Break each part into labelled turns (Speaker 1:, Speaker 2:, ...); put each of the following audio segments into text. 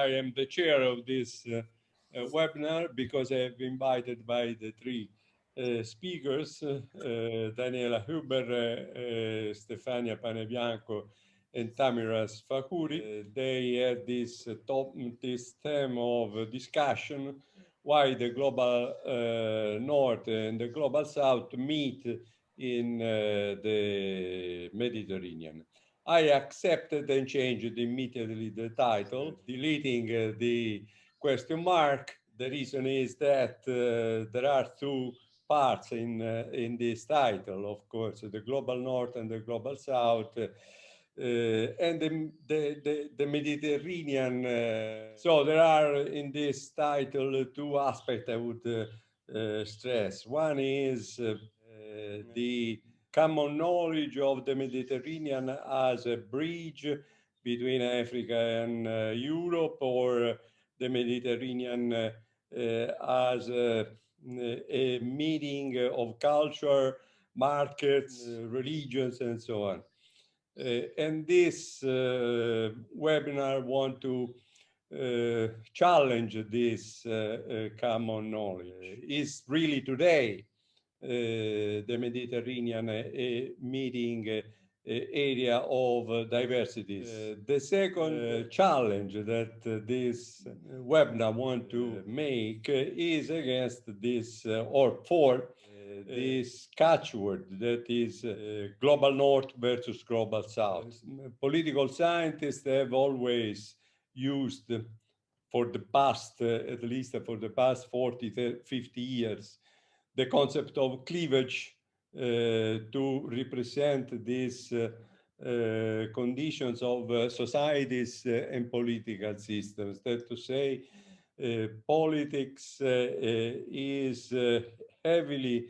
Speaker 1: I am the chair of this webinar because I have been invited by the three speakers, Daniela Huber, Stefania Panebianco, and Tamiras Fakuri. They had this theme of discussion why the global North and the global South meet in the Mediterranean. I accepted and changed immediately the title, deleting the question mark. The reason is that there are two parts in this title, of course, the global North and the global South, and the Mediterranean. So there are in this title two aspects I would stress. One is the common knowledge of the Mediterranean as a bridge between Africa and Europe, or the Mediterranean as a meeting of culture, markets, religions, and so on. And this webinar want to challenge this common knowledge. Is really today the Mediterranean meeting area of diversities. The second challenge that this webinar want to make is against this or for this catchword that is global North versus global South. Political scientists have always used for the past, at least for the past 40, 50 years, the concept of cleavage to represent these conditions of societies and political systems. That to say, politics is heavily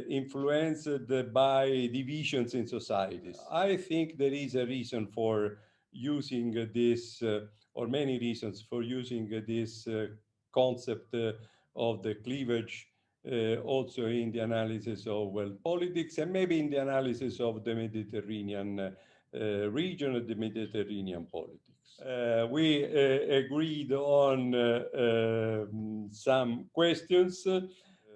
Speaker 1: influenced by divisions in societies. I think there is a reason for using this, or many reasons for using this concept of the cleavage also in the analysis of world politics, and maybe in the analysis of the Mediterranean region of the Mediterranean politics. We agreed on some questions.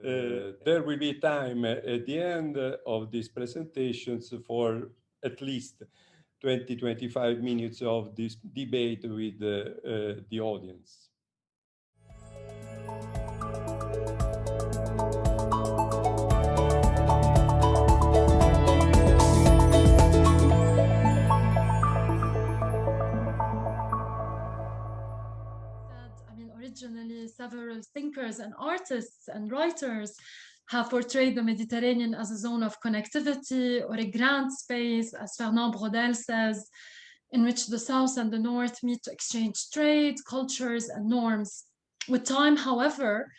Speaker 1: There will be time at the end of these presentations for at least 20-25 minutes of this debate with the audience.
Speaker 2: Originally, several thinkers and artists and writers have portrayed the Mediterranean as a zone of connectivity or a grand space, as Fernand Braudel says, in which the South and the North meet to exchange trade, cultures, and norms. With time, however,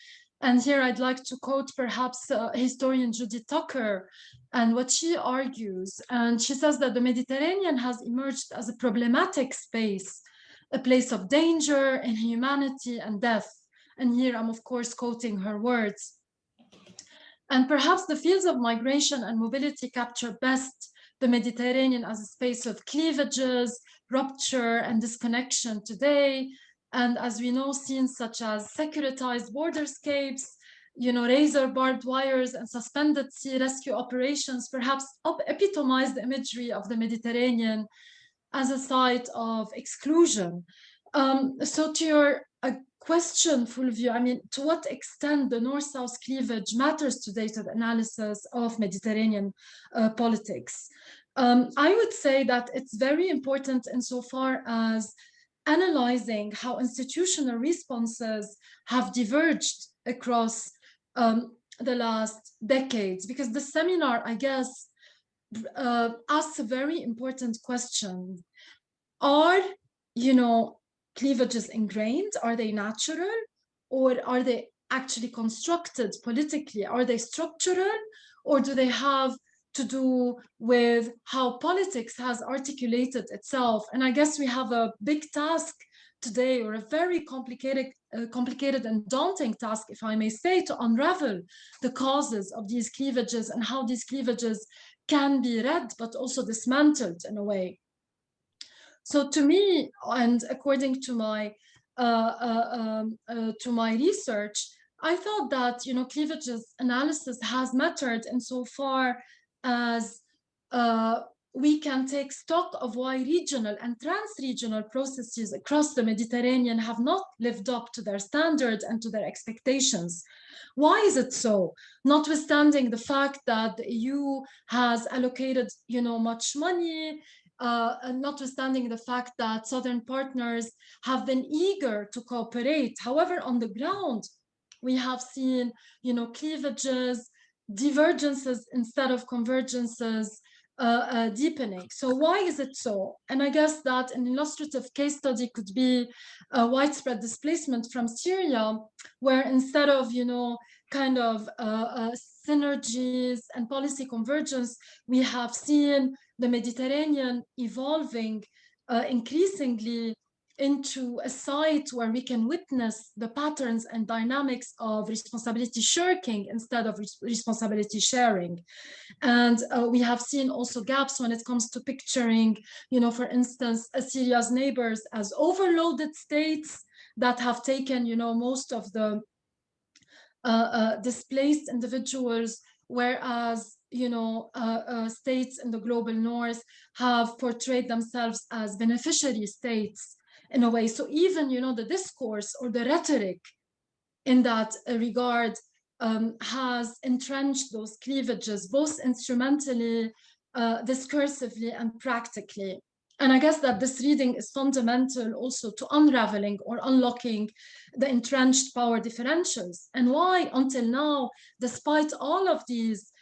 Speaker 2: and here I'd like to quote perhaps historian Judith Tucker and what she argues, and she says that the Mediterranean has emerged as a problematic space, a place of danger, inhumanity, and death. And here I'm, of course, quoting her words. And perhaps the fields of migration and mobility capture best the Mediterranean as a space of cleavages, rupture, and disconnection today. And as we know, scenes such as securitized borderscapes, razor barbed wires and suspended sea rescue operations perhaps epitomize the imagery of the Mediterranean as a site of exclusion. So to your question, Fulvio, I mean, to what extent the North-South cleavage matters today to the analysis of Mediterranean politics? I would say that it's very important insofar as analyzing how institutional responses have diverged across the last decades, because the seminar, I guess, asks a very important question. Are, cleavages ingrained? Are they natural? Or are they actually constructed politically? Are they structural? Or do they have to do with how politics has articulated itself? And I guess we have a big task today, or a very complicated and daunting task, if I may say, to unravel the causes of these cleavages and how these cleavages can be read, but also dismantled in a way. So to me, and according to my to my research, I thought that, you know, cleavages analysis has mattered insofar as we can take stock of why regional and trans-regional processes across the Mediterranean have not lived up to their standards and to their expectations. Why is it so? Notwithstanding the fact that the EU has allocated, you know, much money, and notwithstanding the fact that Southern partners have been eager to cooperate. However, on the ground, we have seen, you know, cleavages, divergences instead of convergences, deepening. So why is it so? And I guess that an illustrative case study could be widespread displacement from Syria, where instead of, you know, kind of synergies and policy convergence, we have seen the Mediterranean evolving increasingly into a site where we can witness the patterns and dynamics of responsibility shirking instead of responsibility sharing. And we have seen also gaps when it comes to picturing, you know, for instance, Syria's neighbors as overloaded states that have taken, you know, most of the displaced individuals, whereas, you know, states in the global north have portrayed themselves as beneficiary states in a way. So even, you know, the discourse or the rhetoric in that regard has entrenched those cleavages, both instrumentally, discursively, and practically. And I guess that this reading is fundamental also to unraveling or unlocking the entrenched power differentials, and why until now, despite all of these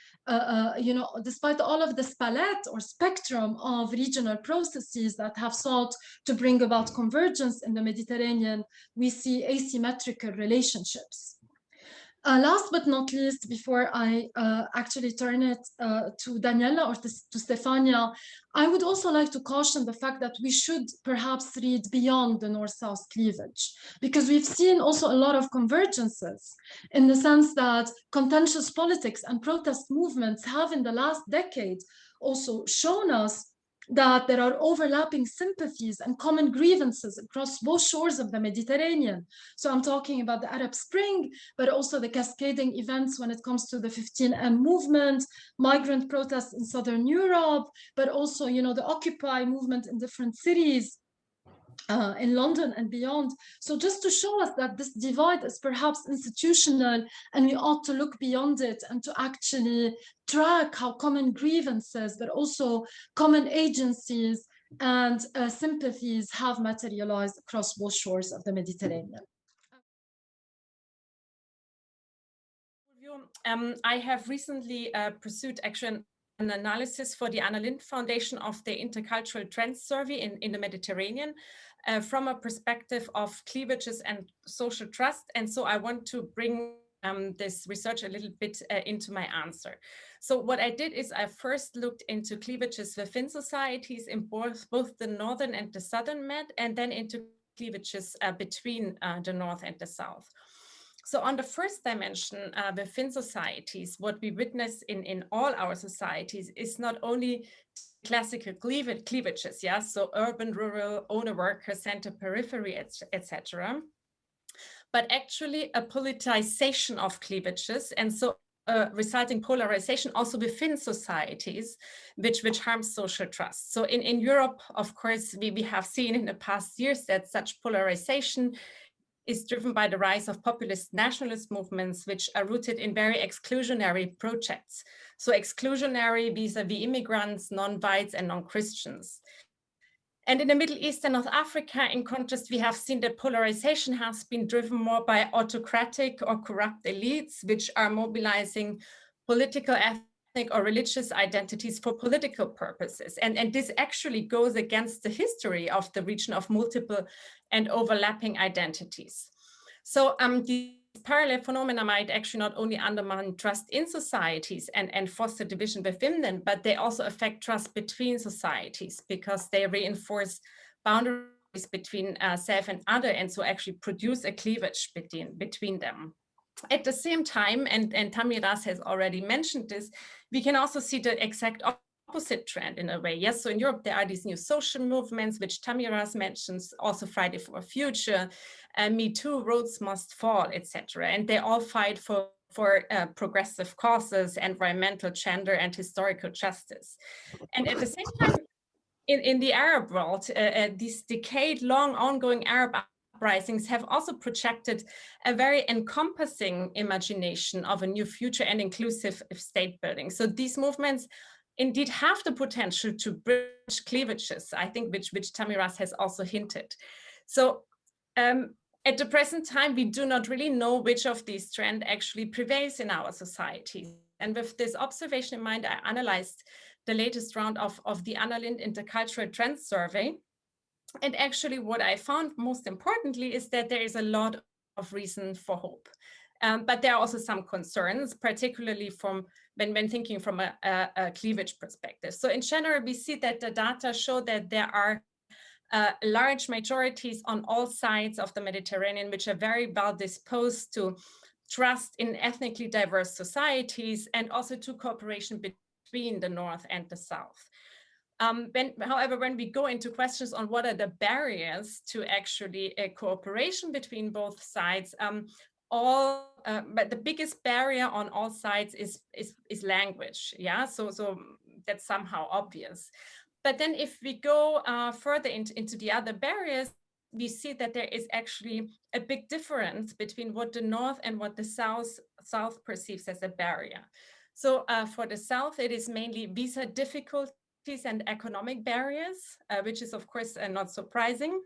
Speaker 2: you know, despite all of this palette or spectrum of regional processes that have sought to bring about convergence in the Mediterranean, we see asymmetrical relationships. Last but not least, before I actually turn it to Daniela or to Stefania, I would also like to caution the fact that we should perhaps read beyond the North-South cleavage, because we've seen also a lot of convergences in the sense that contentious politics and protest movements have in the last decade also shown us that there are overlapping sympathies and common grievances across both shores of the Mediterranean. So I'm talking about the Arab Spring, but also the cascading events when it comes to the 15M movement, migrant protests in Southern Europe, but also, you know, the Occupy movement in different cities. In London and beyond. So just to show us that this divide is perhaps institutional and we ought to look beyond it and to actually track how common grievances, but also common agencies and sympathies have materialized across both shores of the Mediterranean.
Speaker 3: I have recently pursued actually an analysis for the Anna Lindh Foundation of the Intercultural Trends Survey in the Mediterranean from a perspective of cleavages and social trust. And so I want to bring this research a little bit into my answer. So what I did is I first looked into cleavages within societies in both the Northern and the Southern Med, and then into cleavages between the North and the South. So on the first dimension, within societies, what we witness in all our societies is not only classical cleavages, yeah, so urban, rural, owner, worker, center, periphery, etc., but actually a politicization of cleavages, and so resulting polarization also within societies, which harms social trust. So in Europe, of course, we have seen in the past years that such polarization is driven by the rise of populist nationalist movements, which are rooted in very exclusionary projects. So exclusionary vis-a-vis immigrants, non-whites, and non-Christians. And in the Middle East and North Africa, in contrast, we have seen that polarization has been driven more by autocratic or corrupt elites, which are mobilizing political, ethnic, or religious identities for political purposes. And this actually goes against the history of the region of multiple and overlapping identities. So these parallel phenomena might actually not only undermine trust in societies and foster division within them, but they also affect trust between societies because they reinforce boundaries between self and other, and so actually produce a cleavage between them. At the same time, and Tamiras has already mentioned this, we can also see the exact opposite trend in a way. Yes, so in Europe, there are these new social movements, which Tamiras mentions, also Friday for Future, Me Too, Roads Must Fall, etc. And they all fight for progressive causes, environmental, gender, and historical justice. And at the same time, in the Arab world, these decade-long ongoing Arab uprisings have also projected a very encompassing imagination of a new future and inclusive state building. So these movements indeed have the potential to bridge cleavages, I think, which Tamiras has also hinted. So at the present time, we do not really know which of these trends actually prevails in our societies. And with this observation in mind, I analyzed the latest round of the Annalind Intercultural Trends Survey. And actually what I found most importantly is that there is a lot of reason for hope. But there are also some concerns, particularly from when thinking from a cleavage perspective. So in general, we see that the data show that there are large majorities on all sides of the Mediterranean, which are very well disposed to trust in ethnically diverse societies and also to cooperation between the North and the South. However, when we go into questions on what are the barriers to actually a cooperation between both sides, but the biggest barrier on all sides is language. Yeah, so that's somehow obvious. But then if we go further into the other barriers, we see that there is actually a big difference between what the North and what the South perceives as a barrier. So for the South, it is mainly visa difficulties and economic barriers, which is of course not surprising.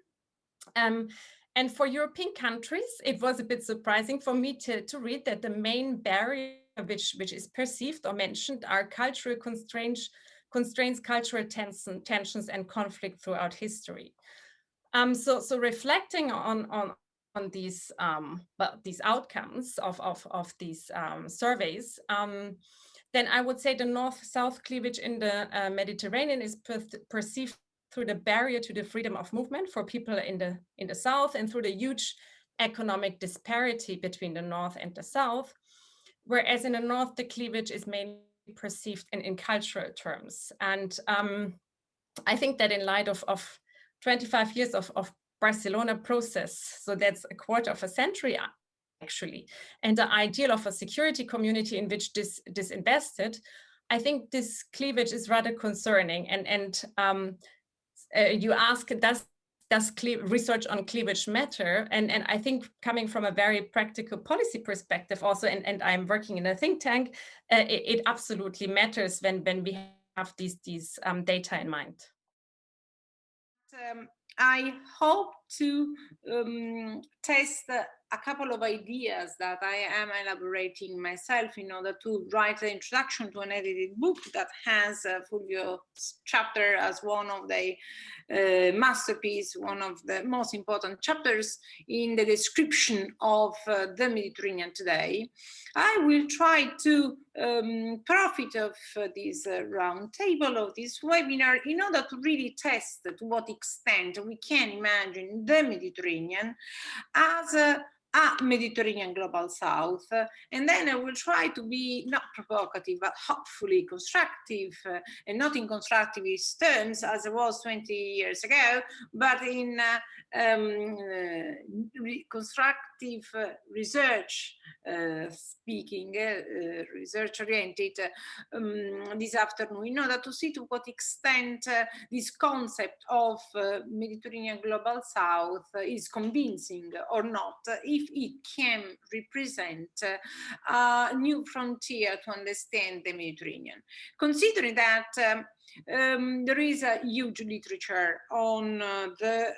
Speaker 3: And for European countries, it was a bit surprising for me to read that the main barrier which is perceived or mentioned are cultural constraints, cultural tensions, and conflict throughout history. So reflecting on these outcomes of these surveys, then I would say the North-South cleavage in the Mediterranean is perceived through the barrier to the freedom of movement for people in the South, and through the huge economic disparity between the North and the South, whereas in the North, the cleavage is mainly perceived in cultural terms. And I think that in light of 25 years of Barcelona Process, so that's a quarter of a century actually, and the ideal of a security community in which this invested, I think this cleavage is rather concerning. And you ask, does research on cleavage matter? And I think coming from a very practical policy perspective also, and I'm working in a think tank, it absolutely matters when we have these data in mind.
Speaker 4: I hope to test a couple of ideas that I am elaborating myself in order to write the introduction to an edited book that has Fulvio's chapter as one of the masterpiece, one of the most important chapters in the description of the Mediterranean today. I will try to profit of this round table, of this webinar, in order to really test to what extent we can imagine the Mediterranean as a Mediterranean global South, and then I will try to be not provocative but hopefully constructive, and not in constructivist terms as it was 20 years ago, but in constructive research speaking, research oriented this afternoon, in order to see to what extent this concept of Mediterranean global South is convincing or not, if it can represent a new frontier to understand the Mediterranean. Considering that there is a huge literature on the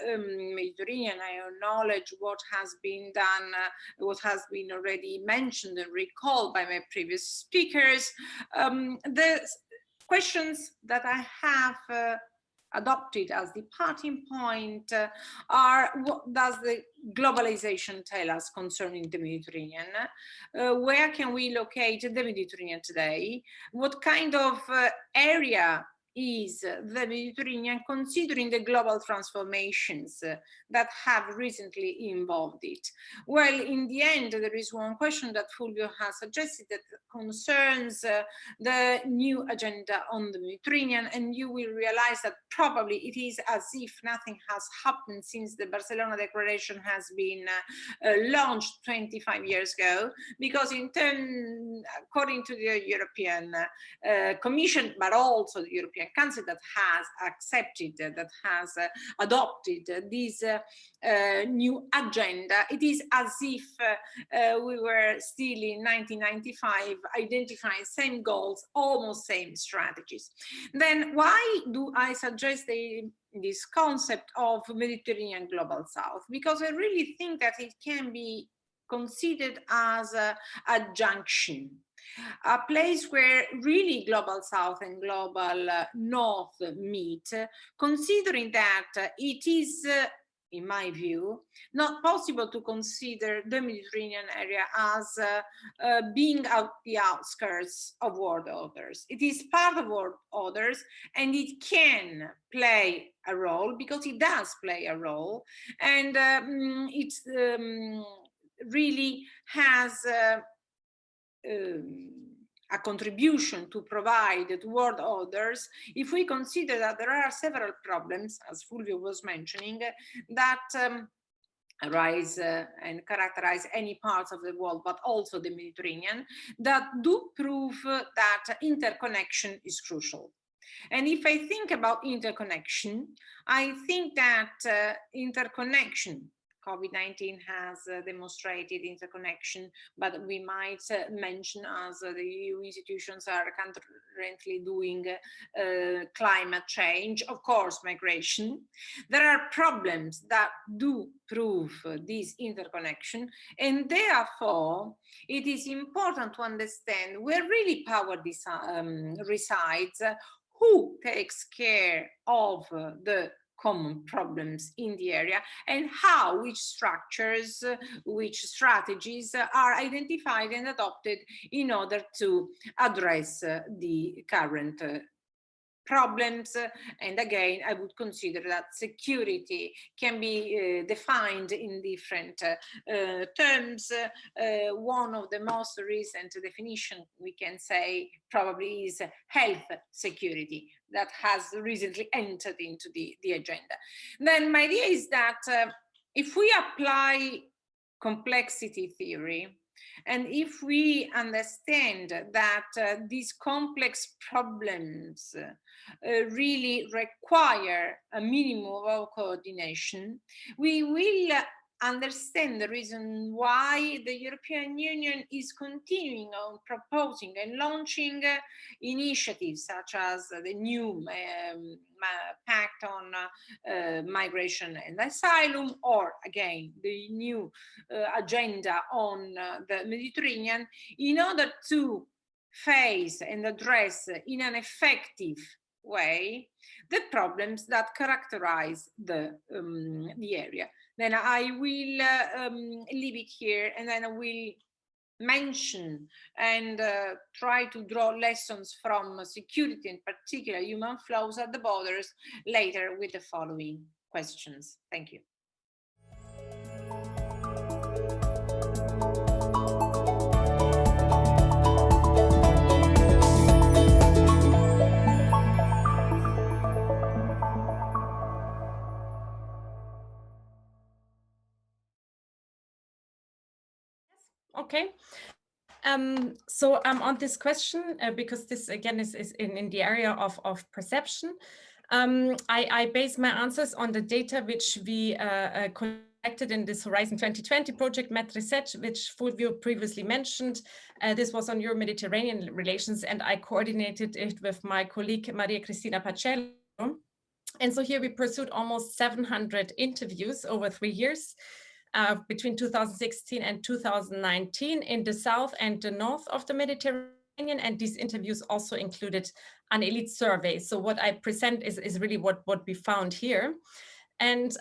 Speaker 4: Mediterranean, I acknowledge what has been done, what has been already mentioned and recalled by my previous speakers. The questions that I have adopted as the departing point are: what does the globalization tell us concerning the Mediterranean? Where can we locate the Mediterranean today? What kind of area is the Mediterranean, considering the global transformations that have recently involved it? Well, in the end, there is one question that Fulvio has suggested that concerns the new agenda on the Mediterranean, and you will realize that probably it is as if nothing has happened since the Barcelona Declaration has been launched 25 years ago, because according to the European Commission, but also the European Council that has accepted, that has adopted this new agenda, it is as if we were still in 1995, identifying same goals, almost same strategies. Then why do I suggest this concept of Mediterranean Global South? Because I really think that it can be considered as a junction, a place where really Global South and Global North meet, considering that it is, in my view, not possible to consider the Mediterranean area as being at the outskirts of world orders. It is part of world orders, and it can play a role, because it does play a role, and it's really has a contribution to provide to world orders, if we consider that there are several problems, as Fulvio was mentioning, that arise and characterize any parts of the world, but also the Mediterranean, that do prove that interconnection is crucial. And if I think about interconnection, I think that interconnection, COVID-19 has demonstrated interconnection, but we might mention, as the EU institutions are currently doing, climate change, of course, migration. There are problems that do prove this interconnection, and therefore it is important to understand where really power resides, who takes care of the common problems in the area, and how, which structures, which strategies are identified and adopted in order to address the current problems. And again, I would consider that security can be defined in different terms. One of the most recent definitions we can say probably is health security, that has recently entered into the agenda. Then my idea is that if we apply complexity theory, and if we understand that these complex problems really require a minimum of coordination, we will understand the reason why the European Union is continuing on proposing and launching initiatives such as the new Pact on Migration and Asylum, or again the new agenda on the Mediterranean, in order to face and address in an effective way the problems that characterize the area. Then I will leave it here, and then I will mention and try to draw lessons from security, in particular human flows at the borders, later with the following questions. Thank you.
Speaker 3: Okay. So on this question, because this again is in the area of perception, I base my answers on the data which we collected in this Horizon 2020 project MedReset, which Fulvio previously mentioned. This was on Euro-Mediterranean relations, and I coordinated it with my colleague Maria Cristina Pacello. And so here we pursued almost 700 interviews over 3 years. Between 2016 and 2019 in the south and the north of the Mediterranean, and these interviews also included an elite survey. So what I present is really what we found here. And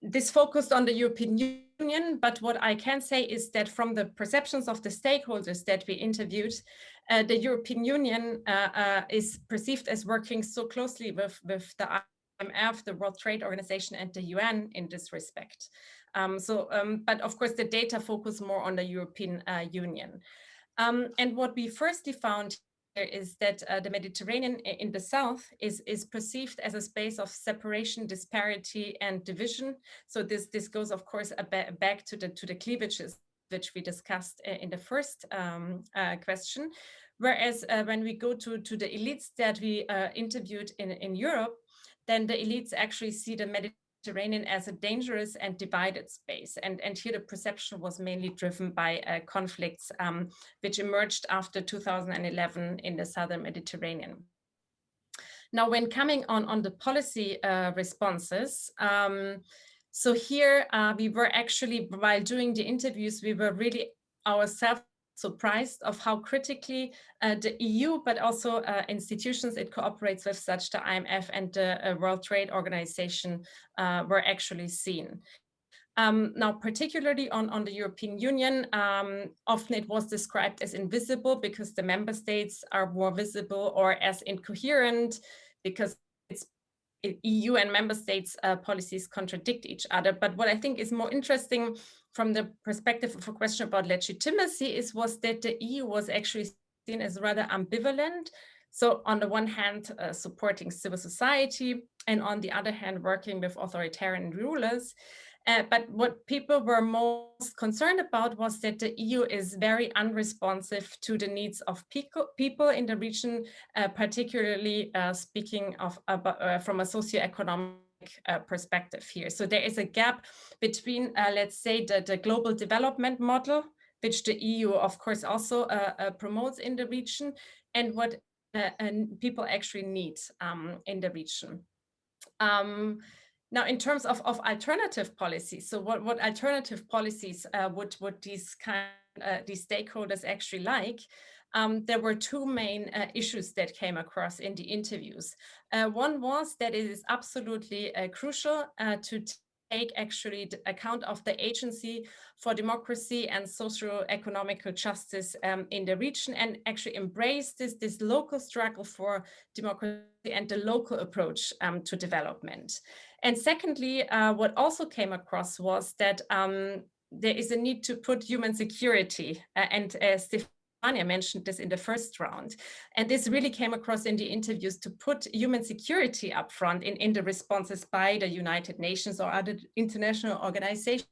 Speaker 3: this focused on the European Union Union, but what I can say is that from the perceptions of the stakeholders that we interviewed, the European Union is perceived as working so closely with the IMF, the World Trade Organization, and the UN in this respect. But of course, the data focus more on the European Union. And what we firstly found is that the Mediterranean in the south is perceived as a space of separation, disparity, and division. So this goes, of course, back to the cleavages which we discussed in the first question. Whereas when we go to the elites that we interviewed in Europe, then the elites actually see the Mediterranean as a dangerous and divided space. And here the perception was mainly driven by conflicts which emerged after 2011 in the southern Mediterranean. Now, when coming on the policy responses, so here we were actually, while doing the interviews, we were really ourselves surprised of how critically the EU, but also institutions it cooperates with, such the IMF and the World Trade Organization, were actually seen. Now, particularly on the European Union, often it was described as invisible because the member states are more visible, or as incoherent because EU and member states policies contradict each other. But what I think is more interesting from the perspective of a question about legitimacy was that the EU was actually seen as rather ambivalent. So on the one hand, supporting civil society, and on the other hand, working with authoritarian rulers. But what people were most concerned about was that the EU is very unresponsive to the needs of people in the region, particularly speaking of from a socioeconomic perspective here. So there is a gap between, let's say, the global development model, which the EU, of course, also promotes in the region, and what people actually need in the region. Now, in terms of alternative policies, so what alternative policies would these stakeholders actually like? There were two main issues that came across in the interviews. One was that it is absolutely crucial to take actually account of the agency for democracy and socio-economical justice in the region, and actually embrace this local struggle for democracy and the local approach to development. And secondly, what also came across was that there is a need to put human security, and Stefania mentioned this in the first round. And this really came across in the interviews, to put human security up front in the responses by the United Nations or other international organizations,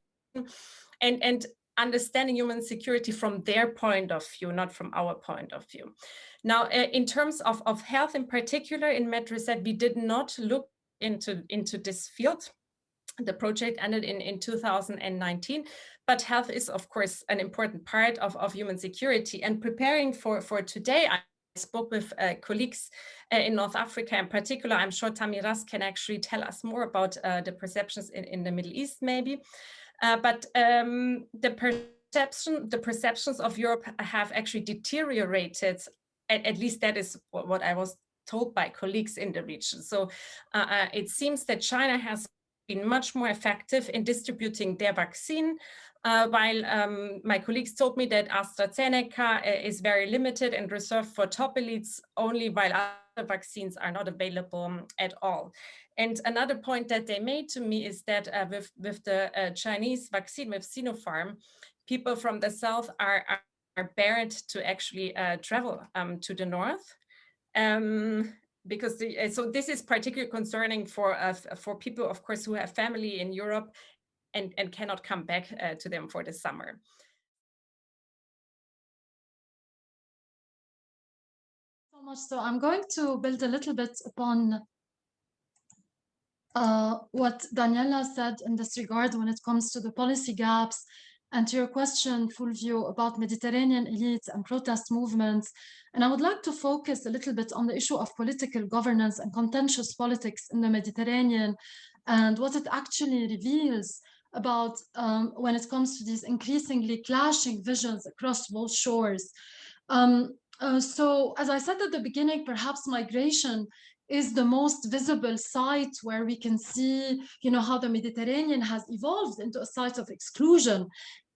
Speaker 3: and understanding human security from their point of view, not from our point of view. Now, in terms of health in particular, in Medreset, we did not look into this field. The project ended in 2019, but health is, of course, an important part of human security. And preparing for today, I spoke with colleagues in North Africa in particular. I'm sure Tamiras can actually tell us more about the perceptions in the Middle East, maybe. But the perceptions of Europe have actually deteriorated. At least that is what I was told by colleagues in the region. So it seems that China has been much more effective in distributing their vaccine, while my colleagues told me that AstraZeneca is very limited and reserved for top elites only, while other vaccines are not available at all. And another point that they made to me is that with the Chinese vaccine, with Sinopharm, people from the south are barred to actually travel to the north. Because so this is particularly concerning for people, of course, who have family in Europe and cannot come back to them for the summer.
Speaker 2: So much. So I'm going to build a little bit upon what Daniela said in this regard when it comes to the policy gaps, and to your question, Fulvio, about Mediterranean elites and protest movements. And I would like to focus a little bit on the issue of political governance and contentious politics in the Mediterranean, and what it actually reveals about when it comes to these increasingly clashing visions across both shores. So as I said at the beginning, perhaps migration is the most visible site where we can see, how the Mediterranean has evolved into a site of exclusion.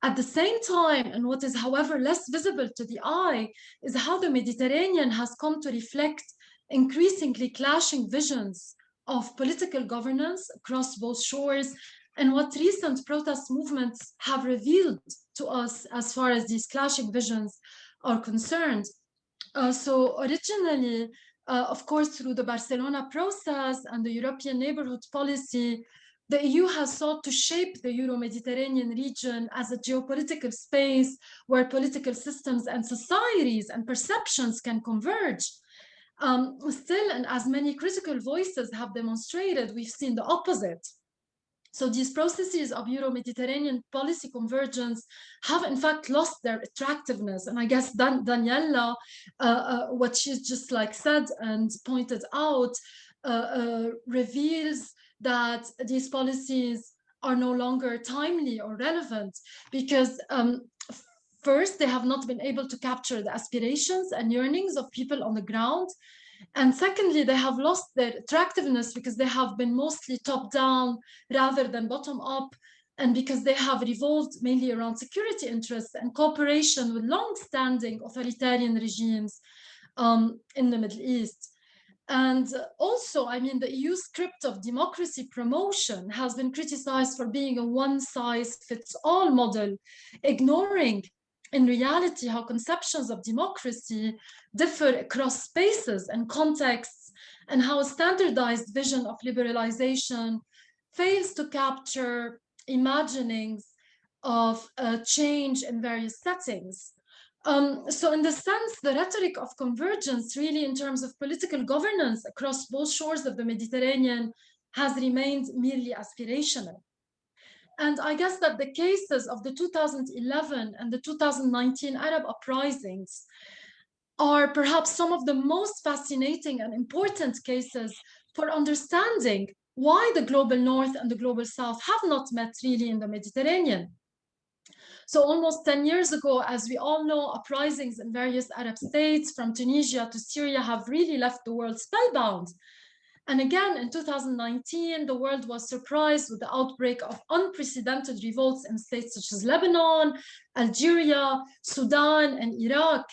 Speaker 2: At the same time, and what is, however, less visible to the eye, is how the Mediterranean has come to reflect increasingly clashing visions of political governance across both shores, and what recent protest movements have revealed to us as far as these clashing visions are concerned. So originally, of course, through the Barcelona Process and the European Neighborhood Policy, the EU has sought to shape the Euro-Mediterranean region as a geopolitical space where political systems and societies and perceptions can converge. Still, and as many critical voices have demonstrated, we've seen the opposite. So these processes of Euro-Mediterranean policy convergence have in fact lost their attractiveness. And I guess Daniela, what she's just said and pointed out, reveals that these policies are no longer timely or relevant because first, they have not been able to capture the aspirations and yearnings of people on the ground. And secondly, they have lost their attractiveness because they have been mostly top-down rather than bottom-up, and because they have revolved mainly around security interests and cooperation with long-standing authoritarian regimes in the Middle East. And also, the EU script of democracy promotion has been criticized for being a one-size-fits-all model, ignoring in reality how conceptions of democracy differ across spaces and contexts, and how a standardized vision of liberalization fails to capture imaginings of change in various settings. So in the sense, the rhetoric of convergence really in terms of political governance across both shores of the Mediterranean has remained merely aspirational. And I guess that the cases of the 2011 and the 2019 Arab uprisings are perhaps some of the most fascinating and important cases for understanding why the global North and the global South have not met really in the Mediterranean. So almost 10 years ago, as we all know, uprisings in various Arab states from Tunisia to Syria have really left the world spellbound. And again, in 2019, the world was surprised with the outbreak of unprecedented revolts in states such as Lebanon, Algeria, Sudan, and Iraq.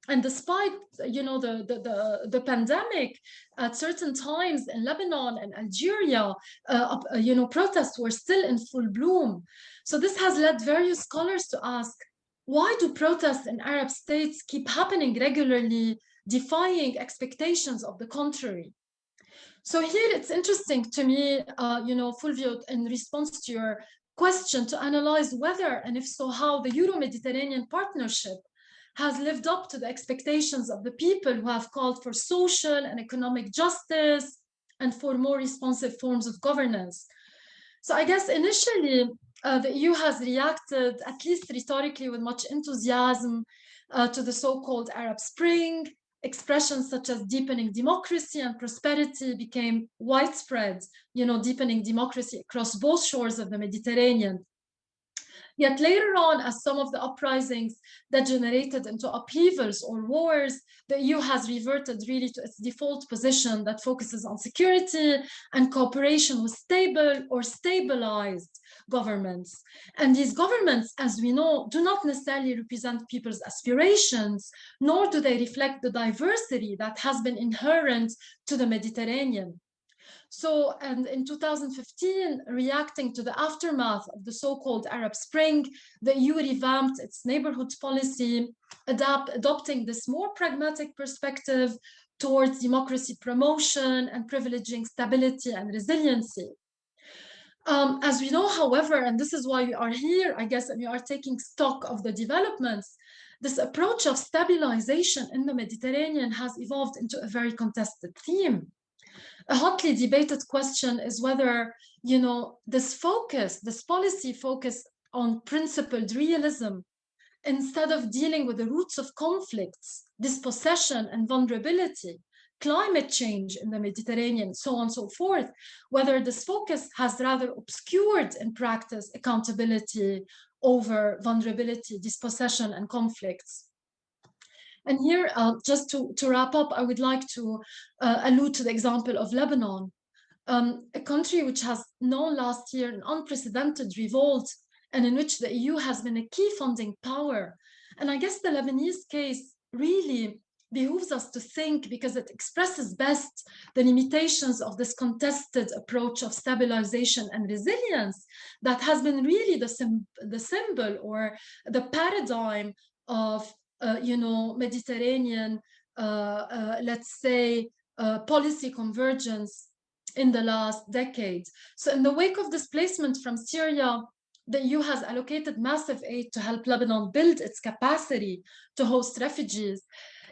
Speaker 2: And despite, the pandemic, at certain times in Lebanon and Algeria, protests were still in full bloom. So this has led various scholars to ask, why do protests in Arab states keep happening regularly, defying expectations of the contrary? So here it's interesting to me, Fulvio, in response to your question, to analyze whether, and if so, how the Euro-Mediterranean partnership has lived up to the expectations of the people who have called for social and economic justice and for more responsive forms of governance. So I guess initially, the EU has reacted, at least rhetorically, with much enthusiasm to the so-called Arab Spring. Expressions such as deepening democracy and prosperity became widespread, deepening democracy across both shores of the Mediterranean. Yet later on, as some of the uprisings degenerated into upheavals or wars, the EU has reverted really to its default position that focuses on security and cooperation with stable or stabilized governments. And these governments, as we know, do not necessarily represent people's aspirations, nor do they reflect the diversity that has been inherent to the Mediterranean. So, and in 2015, reacting to the aftermath of the so-called Arab Spring, the EU revamped its neighborhood policy, adopting this more pragmatic perspective towards democracy promotion and privileging stability and resiliency. As we know, however, and this is why we are here, I guess, and we are taking stock of the developments, this approach of stabilization in the Mediterranean has evolved into a very contested theme. A hotly debated question is whether, this policy focus on principled realism, instead of dealing with the roots of conflicts, dispossession and vulnerability, climate change in the Mediterranean, so on and so forth, whether this focus has rather obscured in practice accountability over vulnerability, dispossession, and conflicts. And here, just to wrap up, I would like to allude to the example of Lebanon, a country which has known last year an unprecedented revolt and in which the EU has been a key funding power. And I guess the Lebanese case really behooves us to think, because it expresses best the limitations of this contested approach of stabilization and resilience that has been really the symbol or the paradigm of Mediterranean, let's say, policy convergence in the last decade. So in the wake of displacement from Syria, the EU has allocated massive aid to help Lebanon build its capacity to host refugees.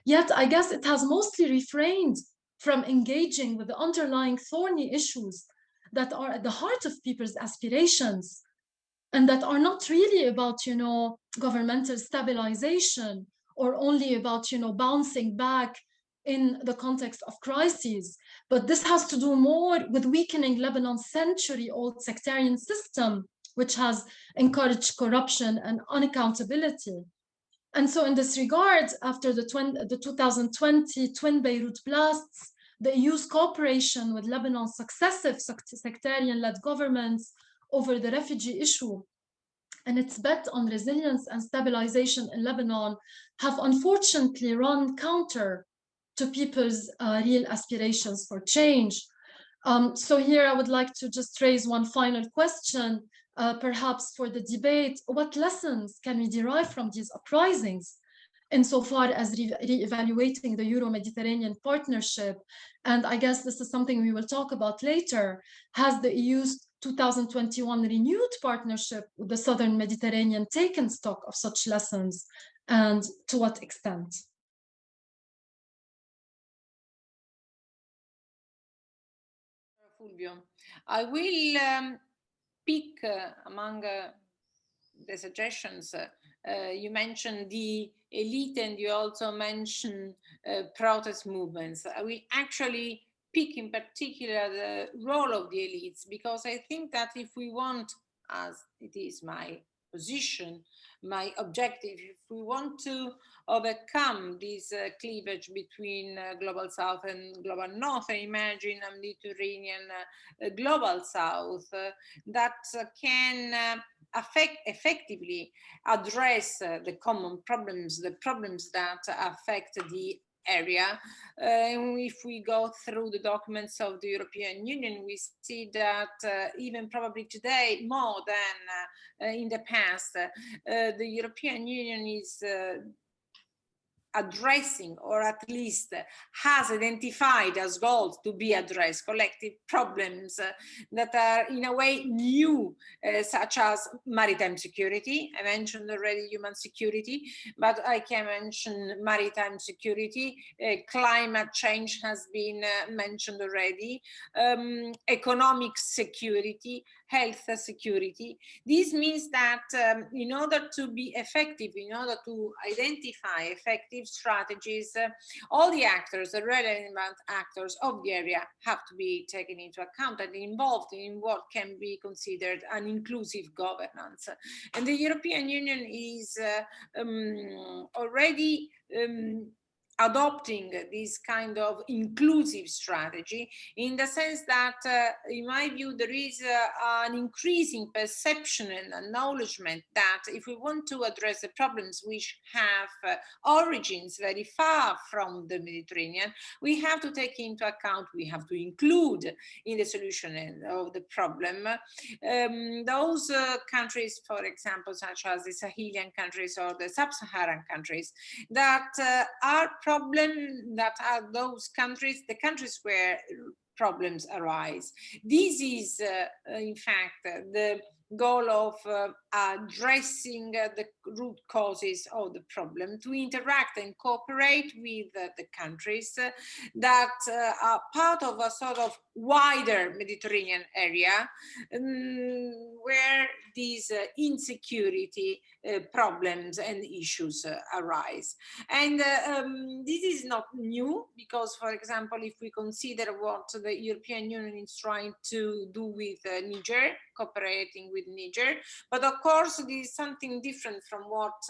Speaker 2: Yet I guess it has mostly refrained from engaging with the underlying thorny issues that are at the heart of people's aspirations, and that are not really about, governmental stabilization or only about, bouncing back in the context of crises. But this has to do more with weakening Lebanon's century-old sectarian system, which has encouraged corruption and unaccountability. And so in this regard, after the 2020 twin Beirut blasts, the EU's cooperation with Lebanon's successive sectarian-led governments over the refugee issue and its bet on resilience and stabilization in Lebanon have unfortunately run counter to people's real aspirations for change. So here I would like to just raise one final question, perhaps for the debate. What lessons can we derive from these uprisings insofar as re-evaluating the Euro-Mediterranean partnership? And I guess this is something we will talk about later. Has the EU's 2021 renewed partnership with the Southern Mediterranean taken stock of such lessons, and to what extent?
Speaker 4: Fulvio, I will pick among the suggestions. You mentioned the elite, and you also mentioned protest movements. I will actually pick in particular the role of the elites, because I think that if we want, as it is my position, my objective, if we want to overcome this cleavage between global south and global north, I imagine a Mediterranean global south that can effectively address the common problems, the problems that affect the area. If we go through the documents of the European Union, we see that even probably today, more than in the past, the European Union is addressing, or at least has identified as goals to be addressed, collective problems that are in a way new, such as maritime security. I mentioned already human security, but I can mention maritime security. Climate change has been mentioned already. Economic security, health security. This means that in order to be effective, in order to identify effective strategies, all the actors, the relevant actors of the area, have to be taken into account and involved in what can be considered an inclusive governance. And the European Union is already adopting this kind of inclusive strategy, in the sense that, in my view, there is an increasing perception and acknowledgement that if we want to address the problems which have origins very far from the Mediterranean, we have to take into account, we have to include in the solution of the problem those countries, for example, such as the Sahelian countries or the sub-Saharan countries, that are that are those countries, the countries where problems arise. This is, in fact, the goal of addressing the root causes of the problem, to interact and cooperate with the countries that are part of a sort of wider Mediterranean area where these insecurity problems and issues arise. And this is not new, because, for example, if we consider what the European Union is trying to do with Niger, cooperating with Niger. But of course, this is something different from what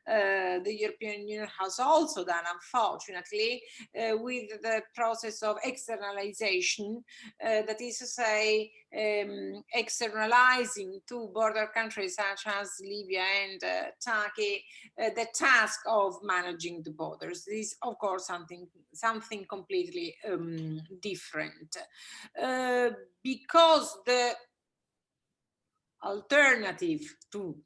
Speaker 4: the European Union has also done, unfortunately, with the process of externalization, that is to say, externalizing to border countries such as Libya and Turkey the task of managing the borders. This is, of course, something completely different, because the alternative to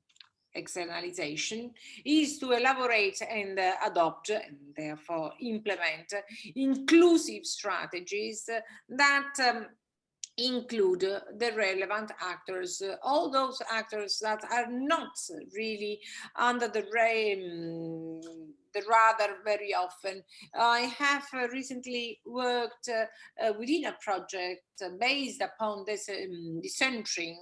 Speaker 4: externalization is to elaborate and adopt and therefore implement inclusive strategies that include the relevant actors, all those actors that are not really under the radar very often. I have recently worked within a project based upon this decentering,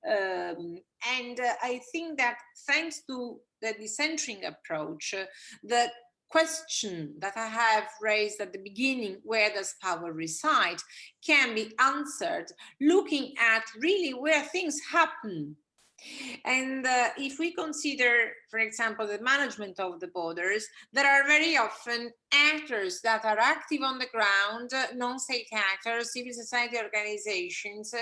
Speaker 4: and I think that thanks to the decentering approach, the question that I have raised at the beginning, where does power reside, can be answered looking at really where things happen. And if we consider, for example, the management of the borders, there are very often actors that are active on the ground, non-state actors, civil society organizations,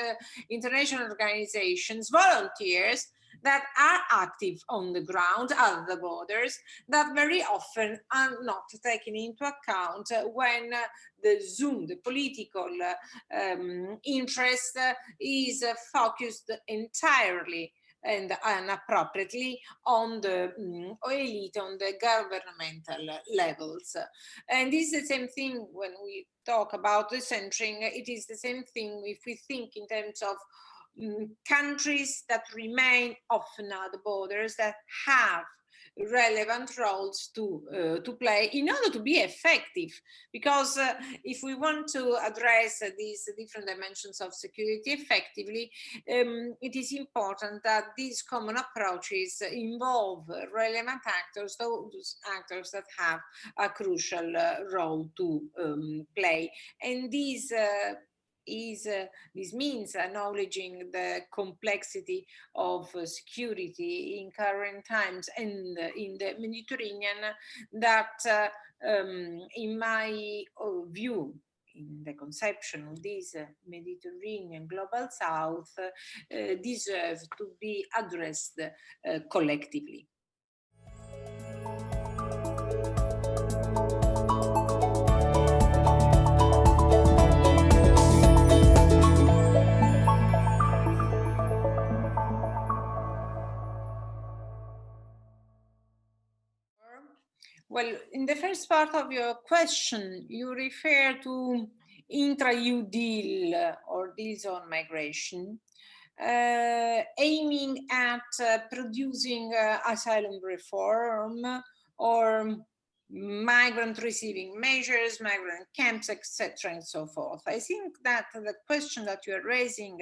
Speaker 4: international organizations, volunteers, that are active on the ground at the borders, that very often are not taken into account when the political interest is focused entirely and inappropriately on the elite, on the governmental levels. And this is the same thing when we talk about the centering. It is the same thing if we think in terms of countries that remain often at the borders, that have relevant roles to play in order to be effective. Because if we want to address these different dimensions of security effectively, it is important that these common approaches involve relevant actors, those actors that have a crucial role to play. And this means acknowledging the complexity of security in current times and in the Mediterranean, that in my view, in the conception of this Mediterranean global South, deserve to be addressed collectively. Well, in the first part of your question, you refer to intra-EU deal or deals on migration, aiming at producing asylum reform or migrant receiving measures, migrant camps, etc., and so forth. I think that the question that you are raising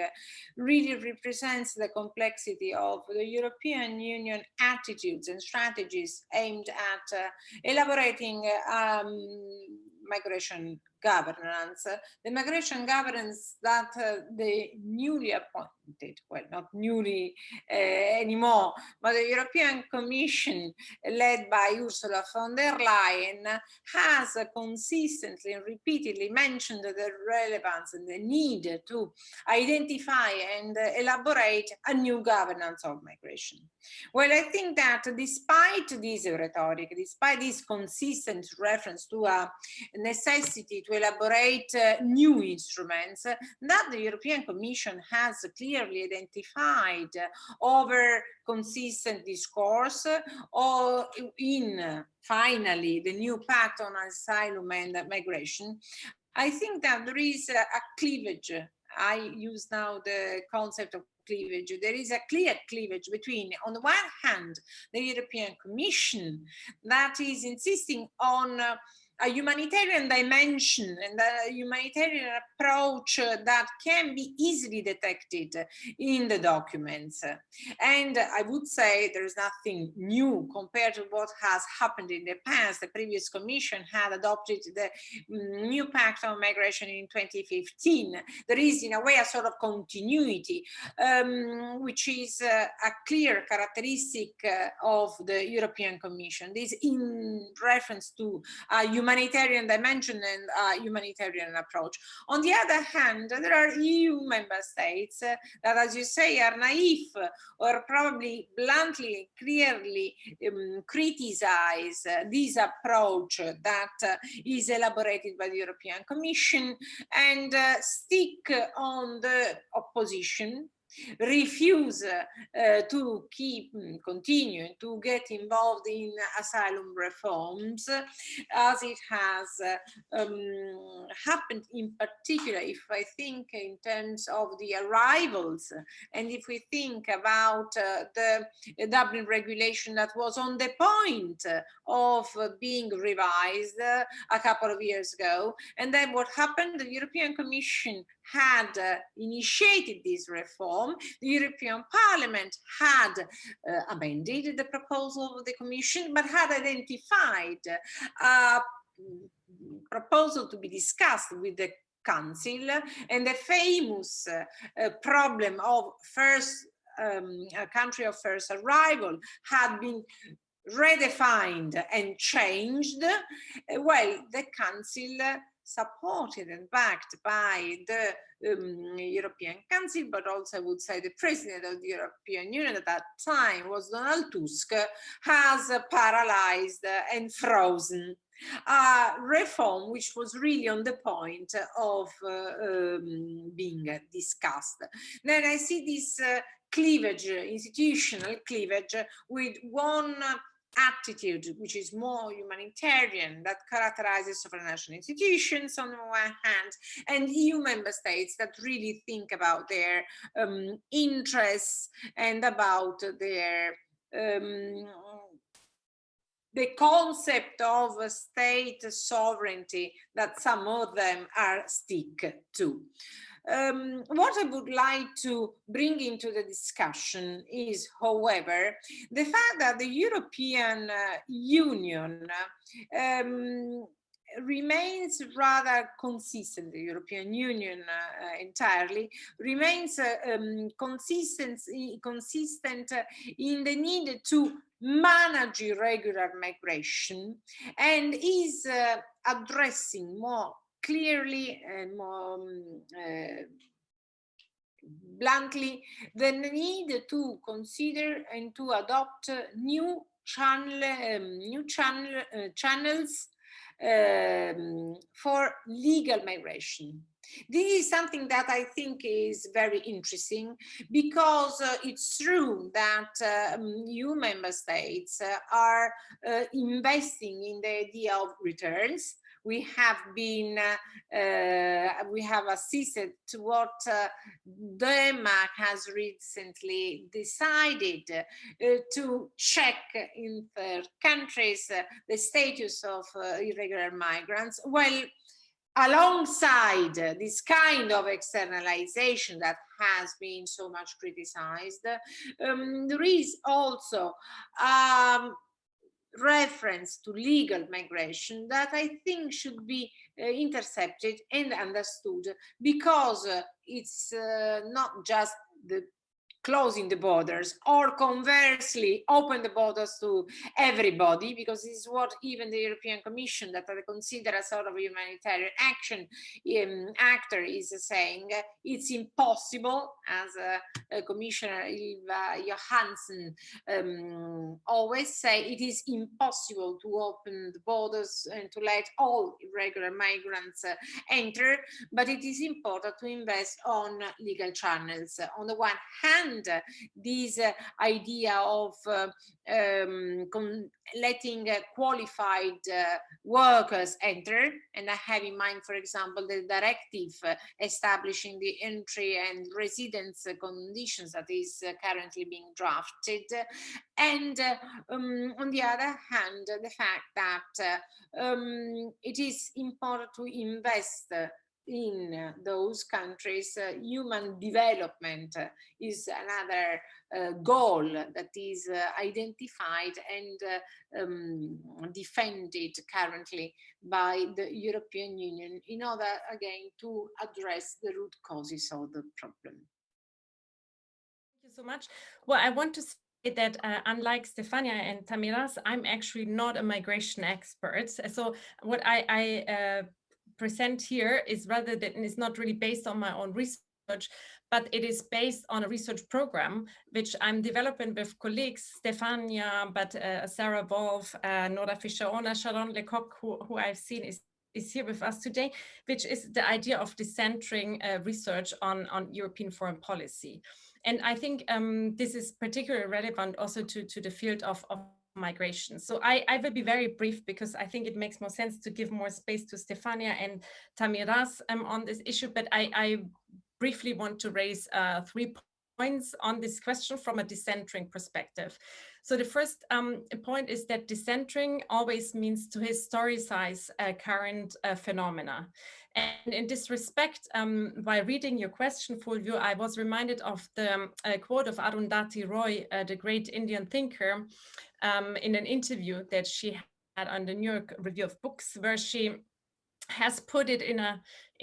Speaker 4: really represents the complexity of the European Union attitudes and strategies aimed at elaborating migration governance. The migration governance that the newly appointed, well, not newly anymore, but the European Commission led by Ursula von der Leyen has consistently and repeatedly mentioned the relevance and the need to identify and elaborate a new governance of migration. Well, I think that despite this rhetoric, despite this consistent reference to a necessity to elaborate new instruments that the European Commission has clearly identified over consistent discourse, or in finally the new pact on asylum and migration, I think that there is a cleavage. I use now the concept of cleavage. There is a clear cleavage between, on the one hand, the European Commission that is insisting on a humanitarian dimension and a humanitarian approach that can be easily detected in the documents. And I would say there is nothing new compared to what has happened in the past. The previous commission had adopted the new pact on migration in 2015. There is in a way a sort of continuity, which is a clear characteristic of the European Commission. This in reference to a humanitarian dimension and a humanitarian approach. On the other hand, there are EU member states that, as you say, are naive or probably bluntly, clearly criticize this approach that is elaborated by the European Commission and stick on the opposition, refuse to continue to get involved in asylum reforms, as it has happened in particular, if I think in terms of the arrivals, and if we think about the Dublin regulation that was on the point of being revised a couple of years ago. And then what happened, the European Commission had initiated this reform. The European Parliament had amended the proposal of the Commission, but had identified a proposal to be discussed with the Council, and the famous problem of a country of first arrival had been redefined and changed. Well, the Council, supported and backed by the European Council, but also I would say the President of the European Union at that time was Donald Tusk, has paralyzed and frozen a reform which was really on the point of being discussed. Then I see this cleavage, institutional cleavage, with one attitude which is more humanitarian, that characterizes supranational institutions on the one hand, and EU member states that really think about their interests and about their the concept of state sovereignty that some of them are stick to. What I would like to bring into the discussion is, however, the fact that the European Union remains rather consistent. The European Union entirely remains consistent in the need to manage irregular migration, and is addressing more clearly and more bluntly the need to consider and to adopt new channels for legal migration. This is something that I think is very interesting, because it's true that EU member states are investing in the idea of returns. We have been, we have assisted to what Denmark has recently decided to check in third countries the status of irregular migrants. Well, alongside this kind of externalization that has been so much criticized, there is also reference to legal migration that I think should be intercepted and understood, because it's not just the closing the borders, or conversely open the borders to everybody, because this is what even the European Commission, that I consider a sort of humanitarian action actor, is saying. It's impossible, as Commissioner Ylva Johansson always say, it is impossible to open the borders and to let all irregular migrants enter, but it is important to invest on legal channels. On the one hand, hand this idea of letting qualified workers enter. And I have in mind, for example, the directive establishing the entry and residence conditions that is currently being drafted. And on the other hand, the fact that it is important to invest in those countries. Human development is another goal that is identified and defended currently by the European Union in order, again, to address the root causes of the problem.
Speaker 3: Thank you so much. Well, I want to say that unlike Stefania and Tamiras, I'm actually not a migration expert. So what I present here is rather that it's not really based on my own research, but it is based on a research program which I'm developing with colleagues, Stefania, but Sarah Wolf, Nora Fischer-Ona, Sharon Lecoq, who I've seen is here with us today, which is the idea of decentering research on European foreign policy. And I think this is particularly relevant also to the field of migration. So I will be very brief because I think it makes more sense to give more space to Stefania and Tamiras on this issue, but I briefly want to raise 3 points on this question from a decentering perspective. So the first point is that decentering always means to historicize current phenomena. And in this respect, while reading your question, Fulvio, I was reminded of the quote of Arundhati Roy, the great Indian thinker, in an interview that she had on the New York Review of Books, where she has put it in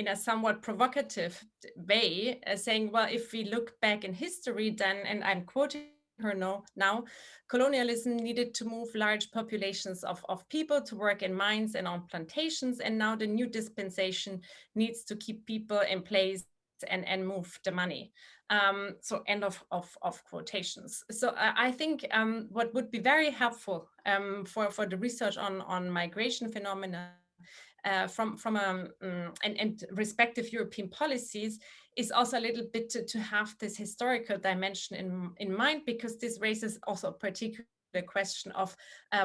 Speaker 3: a somewhat provocative way, saying, well, if we look back in history, then, and I'm quoting her now, colonialism needed to move large populations of people to work in mines and on plantations, and now the new dispensation needs to keep people in place and move the money. So end of quotations. So I think what would be very helpful for the research on migration phenomena from and respective European policies is also a little bit to have this historical dimension in mind, because this raises also a particular question of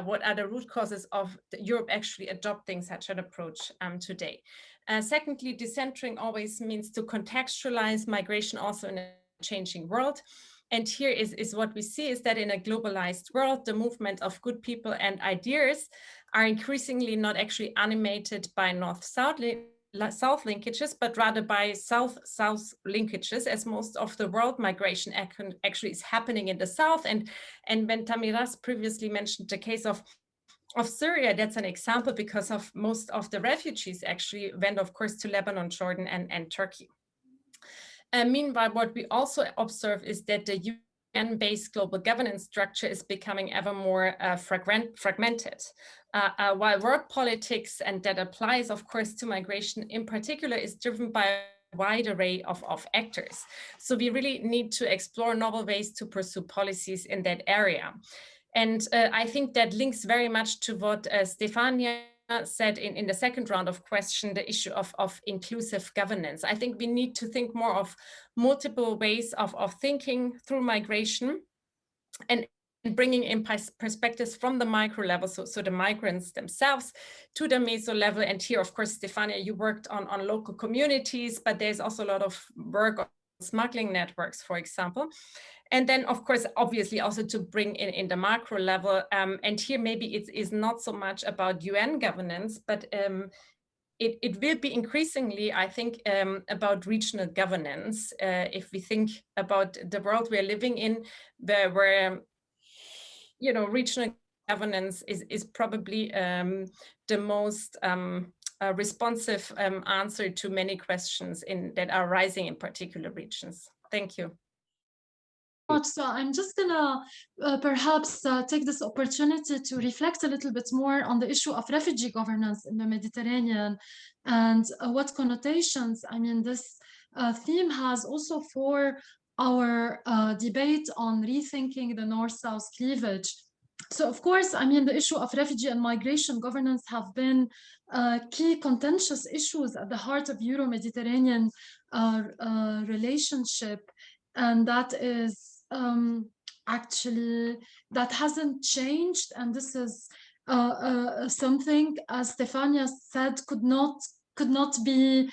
Speaker 3: what are the root causes of Europe actually adopting such an approach today. Secondly, decentering always means to contextualize migration also in a changing world. And here is what we see is that in a globalized world, the movement of good people and ideas are increasingly not actually animated by north-south linkages, but rather by south-south linkages, as most of the world migration actually is happening in the south. And when Tamiras previously mentioned the case of Syria, that's an example, because of most of the refugees actually went, of course, to Lebanon, Jordan, and Turkey. Meanwhile, what we also observe is that the UN-based global governance structure is becoming ever more fragmented. While world politics, and that applies, of course, to migration in particular, is driven by a wide array of actors. So we really need to explore novel ways to pursue policies in that area. And I think that links very much to what Stefania said in the second round of question, the issue of inclusive governance. I think we need to think more of multiple ways of thinking through migration and bringing in perspectives from the micro level, so the migrants themselves, to the meso level. And here, of course, Stefania, you worked on local communities, but there's also a lot of work on smuggling networks, for example. And then, of course, obviously also to bring in the macro level. And here, maybe it is not so much about UN governance, but it will be increasingly, I think, about regional governance. If we think about the world we're living in, where regional governance is probably the most responsive answer to many questions that are rising in particular regions. Thank you.
Speaker 2: So I'm just gonna perhaps take this opportunity to reflect a little bit more on the issue of refugee governance in the Mediterranean and what connotations, I mean, this theme has also for our debate on rethinking the North-South cleavage. So of course, I mean, the issue of refugee and migration governance have been key contentious issues at the heart of Euro-Mediterranean relationship. And that is actually that hasn't changed, and this is something, as Stefania said, could not be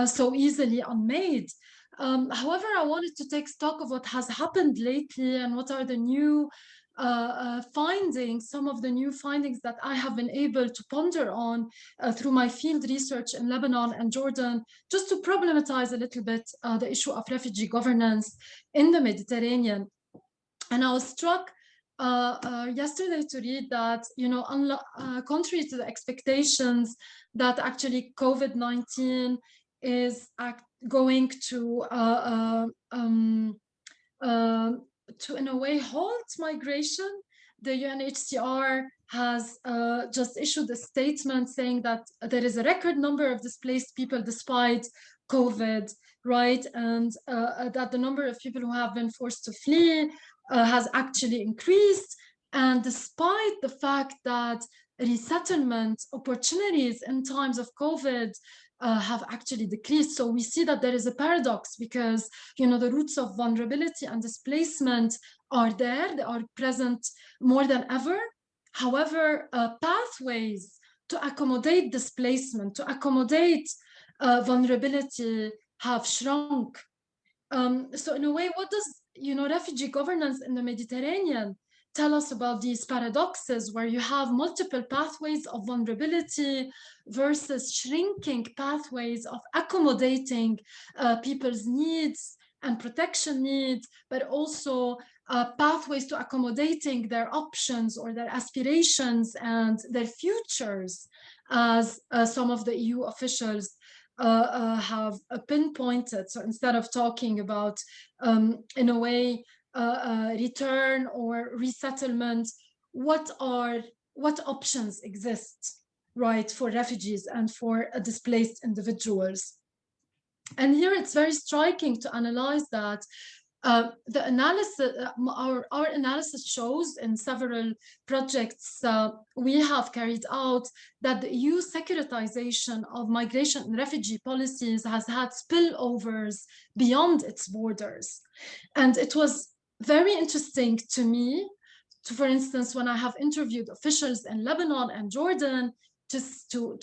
Speaker 2: so easily unmade. However, I wanted to take stock of what has happened lately and what are the new findings, some of the new findings that I have been able to ponder on through my field research in Lebanon and Jordan, just to problematize a little bit the issue of refugee governance in the Mediterranean. And I was struck yesterday to read that, contrary to the expectations that actually COVID-19 is going to in a way halt migration, the UNHCR has just issued a statement saying that there is a record number of displaced people despite COVID, right? And that the number of people who have been forced to flee has actually increased. And despite the fact that resettlement opportunities in times of COVID have actually decreased. So we see that there is a paradox, because the roots of vulnerability and displacement are there, they are present more than ever. However, pathways to accommodate displacement, to accommodate vulnerability have shrunk. So in a way, what does refugee governance in the Mediterranean tell us about these paradoxes, where you have multiple pathways of vulnerability versus shrinking pathways of accommodating people's needs and protection needs, but also pathways to accommodating their options or their aspirations and their futures, as some of the EU officials have pinpointed. So instead of talking about, in a way, return or resettlement, what options exist, right, for refugees and for displaced individuals? And here it's very striking to analyze that the analysis, our analysis shows in several projects we have carried out, that the EU securitization of migration and refugee policies has had spillovers beyond its borders. And it was very interesting to me, for instance, when I have interviewed officials in Lebanon and Jordan, just to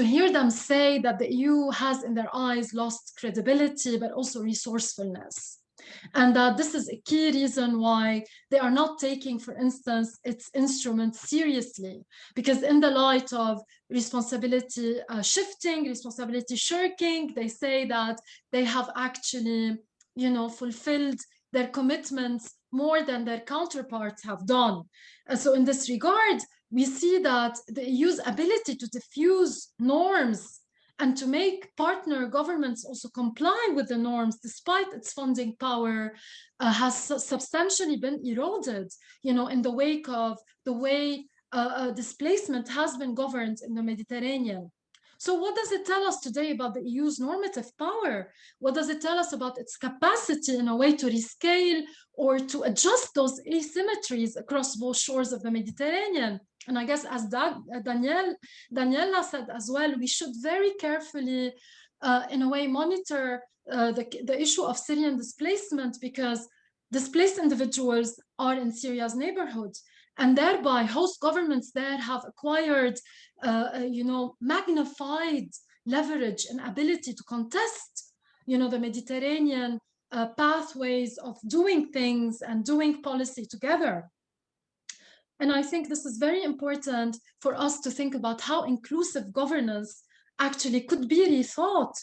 Speaker 2: hear them say that the EU has in their eyes lost credibility, but also resourcefulness. And that this is a key reason why they are not taking, for instance, its instruments seriously, because in the light of responsibility shifting, responsibility shirking, they say that they have actually, fulfilled their commitments more than their counterparts have done. So in this regard, we see that the EU's ability to diffuse norms and to make partner governments also comply with the norms despite its funding power has substantially been eroded, in the wake of the way displacement has been governed in the Mediterranean. So what does it tell us today about the EU's normative power? What does it tell us about its capacity in a way to rescale or to adjust those asymmetries across both shores of the Mediterranean? And I guess, as Daniela said as well, we should very carefully, in a way, monitor the issue of Syrian displacement, because displaced individuals are in Syria's neighborhood, and thereby host governments there have acquired, magnified leverage and ability to contest, the Mediterranean pathways of doing things and doing policy together. And I think this is very important for us to think about how inclusive governance actually could be rethought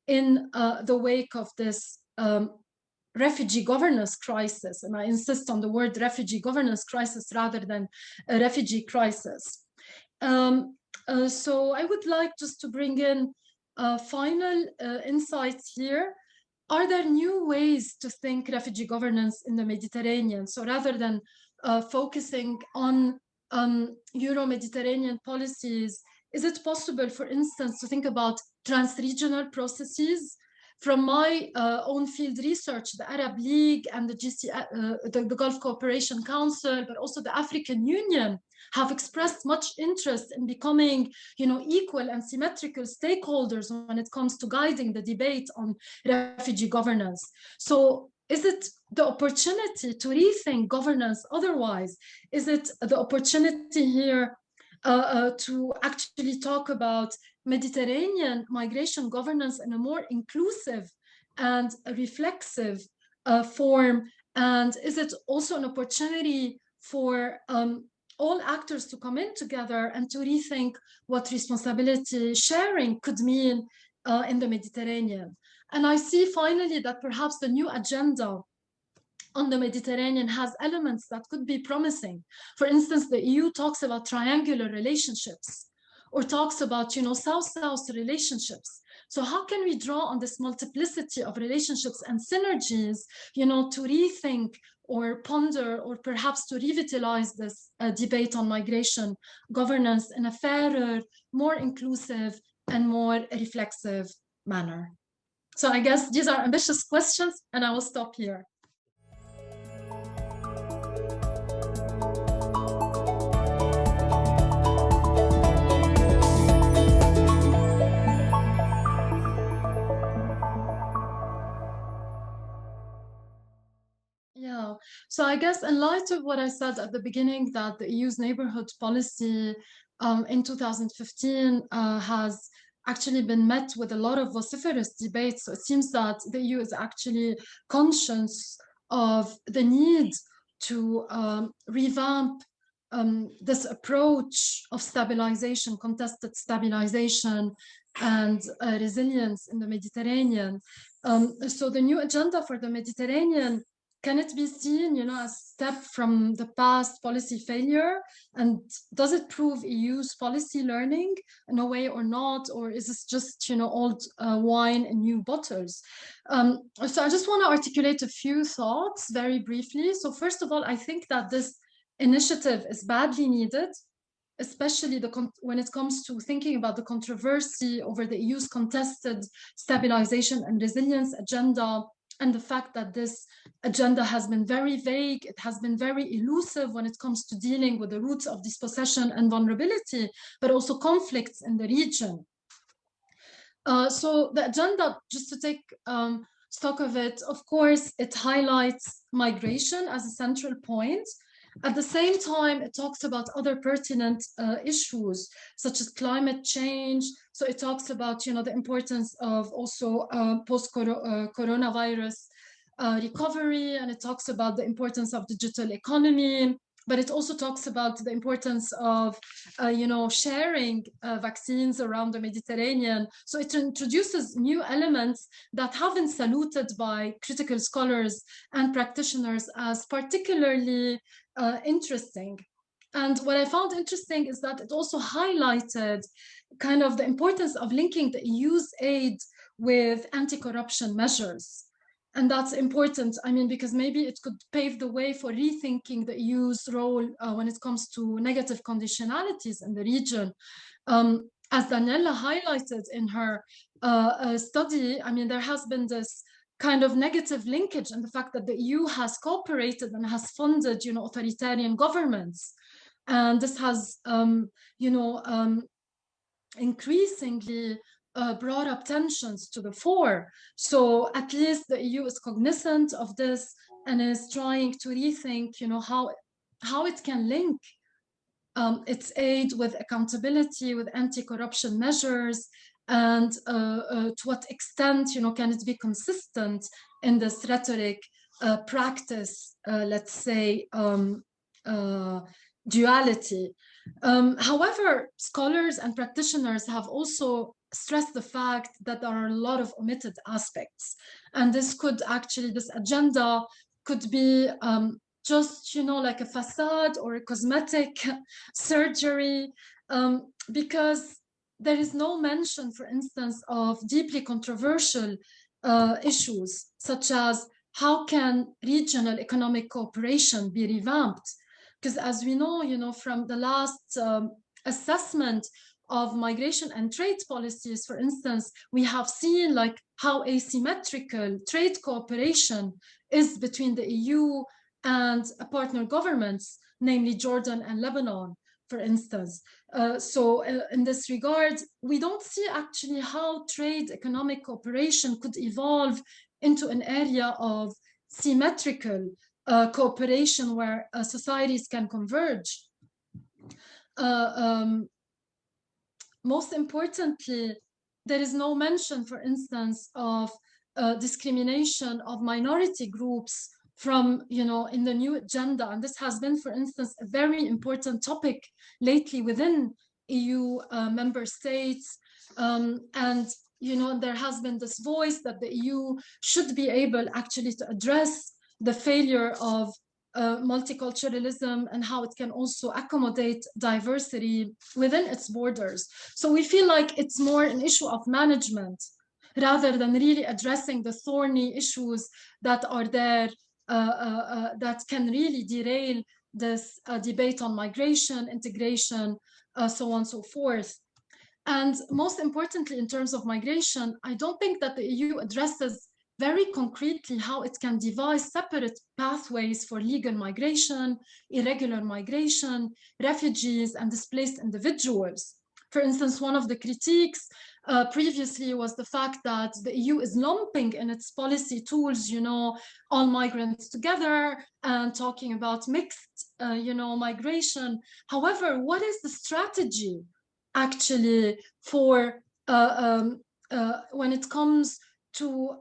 Speaker 2: in the wake of this refugee governance crisis. And I insist on the word refugee governance crisis rather than a refugee crisis. So I would like just to bring in final insights here. Are there new ways to think refugee governance in the Mediterranean? So rather than focusing on Euro-Mediterranean policies, is it possible, for instance, to think about trans-regional processes? From my own field research, the Arab League and the Gulf Cooperation Council, but also the African Union, have expressed much interest in becoming, equal and symmetrical stakeholders when it comes to guiding the debate on refugee governance. So is it the opportunity to rethink governance otherwise? Is it the opportunity here to actually talk about Mediterranean migration governance in a more inclusive and reflexive form? And is it also an opportunity for all actors to come in together and to rethink what responsibility sharing could mean in the Mediterranean? And I see finally that perhaps the new agenda on the Mediterranean has elements that could be promising. For instance, the EU talks about triangular relationships or talks about, South-South relationships. So how can we draw on this multiplicity of relationships and synergies, to rethink or ponder or perhaps to revitalize this debate on migration governance in a fairer, more inclusive and more reflexive manner? So I guess these are ambitious questions, and I will stop here. Yeah, so I guess in light of what I said at the beginning, that the EU's neighborhood policy in 2015 has actually been met with a lot of vociferous debates. So it seems that the EU is actually conscious of the need to revamp this approach of stabilization, contested stabilization, and resilience in the Mediterranean. So the new agenda for the Mediterranean, can it be seen, as a step from the past policy failure? And does it prove EU's policy learning in a way or not? Or is this just, old wine in new bottles? So I just want to articulate a few thoughts very briefly. So first of all, I think that this initiative is badly needed, especially when it comes to thinking about the controversy over the EU's contested stabilization and resilience agenda, and the fact that this agenda has been very vague, it has been very elusive when it comes to dealing with the roots of dispossession and vulnerability, but also conflicts in the region. So the agenda, just to take stock of it, of course, it highlights migration as a central point. At the same time, it talks about other pertinent issues, such as climate change. So it talks about, the importance of also post-coronavirus recovery, and it talks about the importance of digital economy. But it also talks about the importance of, sharing vaccines around the Mediterranean. So it introduces new elements that have been saluted by critical scholars and practitioners as particularly interesting. And what I found interesting is that it also highlighted kind of the importance of linking the EU's aid with anti-corruption measures. And that's important, because maybe it could pave the way for rethinking the EU's role when it comes to negative conditionalities in the region. As Daniela highlighted in her study, there has been this kind of negative linkage in the fact that the EU has cooperated and has funded, authoritarian governments. And this has, increasingly brought up tensions to the fore. So at least the EU is cognizant of this and is trying to rethink, how it can link its aid with accountability, with anti-corruption measures, and to what extent, can it be consistent in this rhetoric practice, let's say, duality. However, scholars and practitioners have also stressed the fact that there are a lot of omitted aspects. And this agenda could be just, like a facade or a cosmetic surgery, because there is no mention, for instance, of deeply controversial issues, such as how can regional economic cooperation be revamped? Because as we know, from the last assessment of migration and trade policies, for instance, we have seen like how asymmetrical trade cooperation is between the EU and partner governments, namely Jordan and Lebanon, for instance. So in this regard, we don't see actually how trade economic cooperation could evolve into an area of symmetrical cooperation where societies can converge. Most importantly, there is no mention, for instance, of discrimination of minority groups from, in the new agenda. And this has been, for instance, a very important topic lately within EU member states. And, there has been this voice that the EU should be able actually to address the failure of multiculturalism and how it can also accommodate diversity within its borders. So we feel like it's more an issue of management rather than really addressing the thorny issues that are there that can really derail this debate on migration, integration, so on and so forth. And most importantly, in terms of migration, I don't think that the EU addresses very concretely how it can devise separate pathways for legal migration, irregular migration, refugees, and displaced individuals. For instance, one of the critiques previously was the fact that the EU is lumping in its policy tools, all migrants together and talking about mixed, migration. However, what is the strategy actually for when it comes to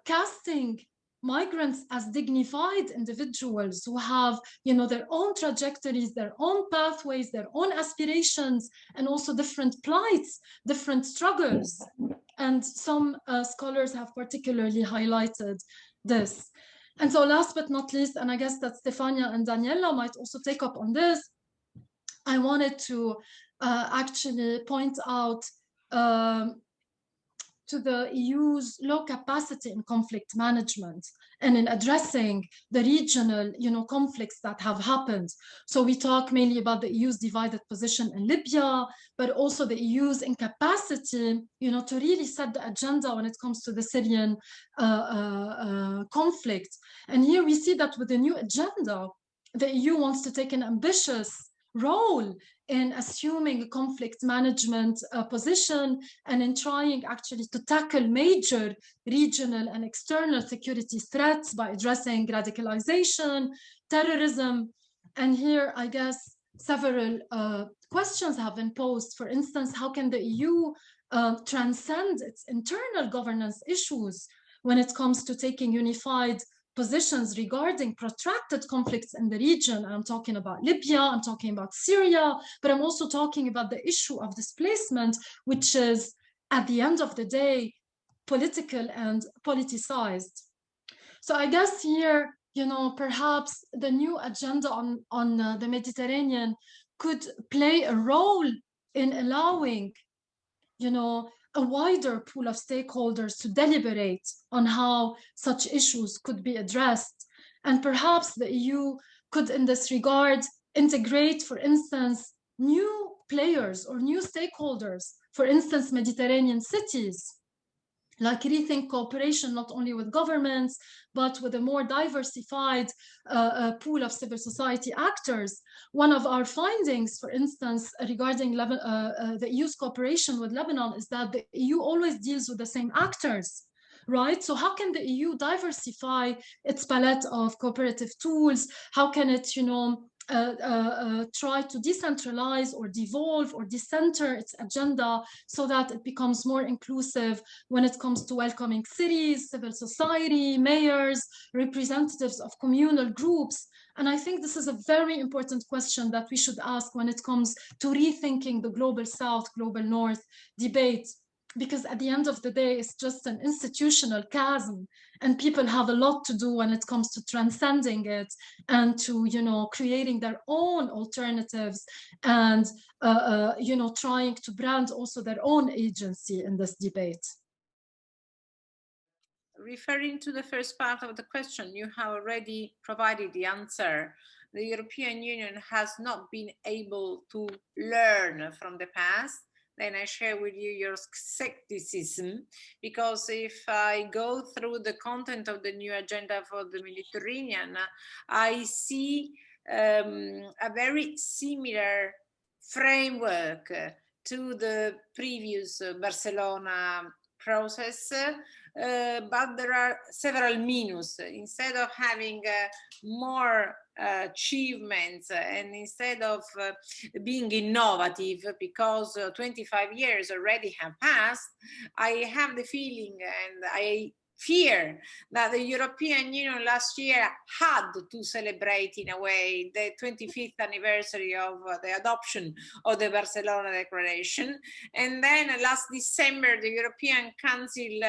Speaker 2: casting migrants as dignified individuals who have, their own trajectories, their own pathways, their own aspirations, and also different plights, different struggles. And some scholars have particularly highlighted this. And so last but not least, and I guess that Stefania and Daniela might also take up on this, I wanted to actually point out to the EU's low capacity in conflict management and in addressing the regional, conflicts that have happened. So we talk mainly about the EU's divided position in Libya, but also the EU's incapacity, to really set the agenda when it comes to the Syrian conflict. And here we see that with the new agenda, the EU wants to take an ambitious role in assuming a conflict management position and in trying actually to tackle major regional and external security threats by addressing radicalization, terrorism. And here, I guess, several questions have been posed. For instance, how can the EU transcend its internal governance issues when it comes to taking unified positions regarding protracted conflicts in the region? I'm talking about Libya, I'm talking about Syria, but I'm also talking about the issue of displacement, which is, at the end of the day, political and politicized. So I guess here, perhaps the new agenda on the Mediterranean could play a role in allowing, a wider pool of stakeholders to deliberate on how such issues could be addressed. And perhaps the EU could, in this regard, integrate, for instance, new players or new stakeholders, for instance, Mediterranean cities, like rethink cooperation not only with governments, but with a more diversified pool of civil society actors. One of our findings, for instance, regarding the EU's cooperation with Lebanon is that the EU always deals with the same actors, right? So how can the EU diversify its palette of cooperative tools? How can it, try to decentralize or devolve or decenter its agenda so that it becomes more inclusive when it comes to welcoming cities, civil society, mayors, representatives of communal groups? And I think this is a very important question that we should ask when it comes to rethinking the global South, global North debate, because at the end of the day, it's just an institutional chasm, and people have a lot to do when it comes to transcending it and to, creating their own alternatives and, trying to brand also their own agency in this debate.
Speaker 4: Referring to the first part of the question, you have already provided the answer. The European Union has not been able to learn from the past. Then I share with you your skepticism, because if I go through the content of the new agenda for the Mediterranean, I see a very similar framework to the previous Barcelona process, but there are several minus. Instead of having more achievements and instead of being innovative, because 25 years already have passed, I have the feeling and I fear that the European Union last year had to celebrate in a way the 25th anniversary of the adoption of the Barcelona Declaration. And then last December, the European Council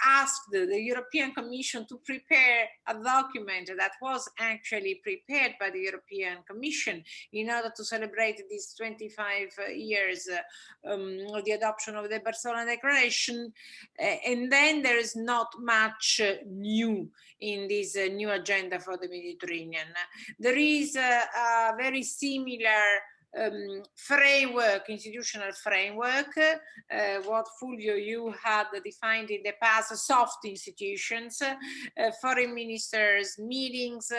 Speaker 4: asked the European Commission to prepare a document that was actually prepared by the European Commission in order to celebrate these 25 years of the adoption of the Barcelona Declaration. And then there is not much new in this new agenda for the Mediterranean. There is a very similar framework, institutional framework, what Fulvio, you had defined in the past, soft institutions, foreign ministers meetings,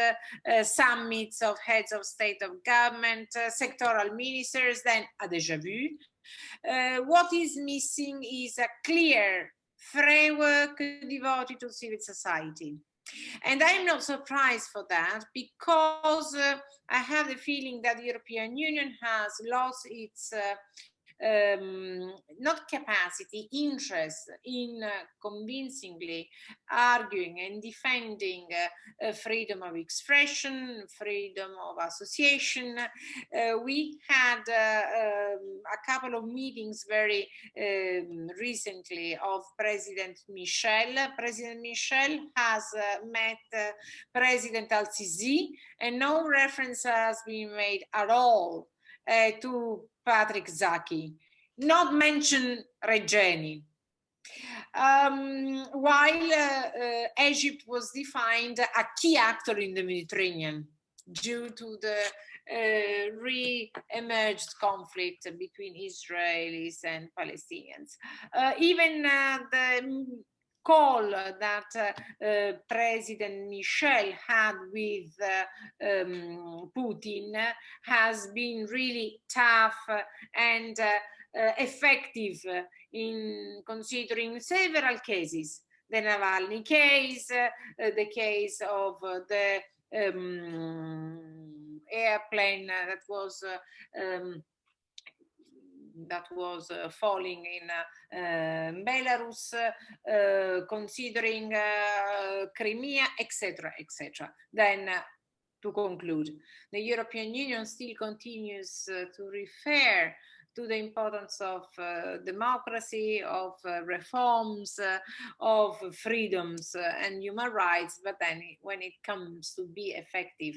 Speaker 4: summits of heads of state of government, sectoral ministers, then a déjà vu. What is missing is a clear framework devoted to civil society. And I'm not surprised for that, because I have the feeling that the European Union has lost its not capacity, interest in convincingly arguing and defending freedom of expression, freedom of association. We had a couple of meetings very recently of President Michel. President Michel has met President Al-Sisi, and no reference has been made at all to Patrick Zaki, not mention Regeni. While Egypt was defined a key actor in the Mediterranean due to the re-emerged conflict between Israelis and Palestinians. Even the call that President Michel had with Putin has been really tough and effective in considering several cases. The Navalny case, the case of the airplane that was falling in Belarus, considering Crimea, etc., etc. Then, to conclude, the European Union still continues to refer to the importance of democracy, of reforms, of freedoms and human rights, but then when it comes to be effective,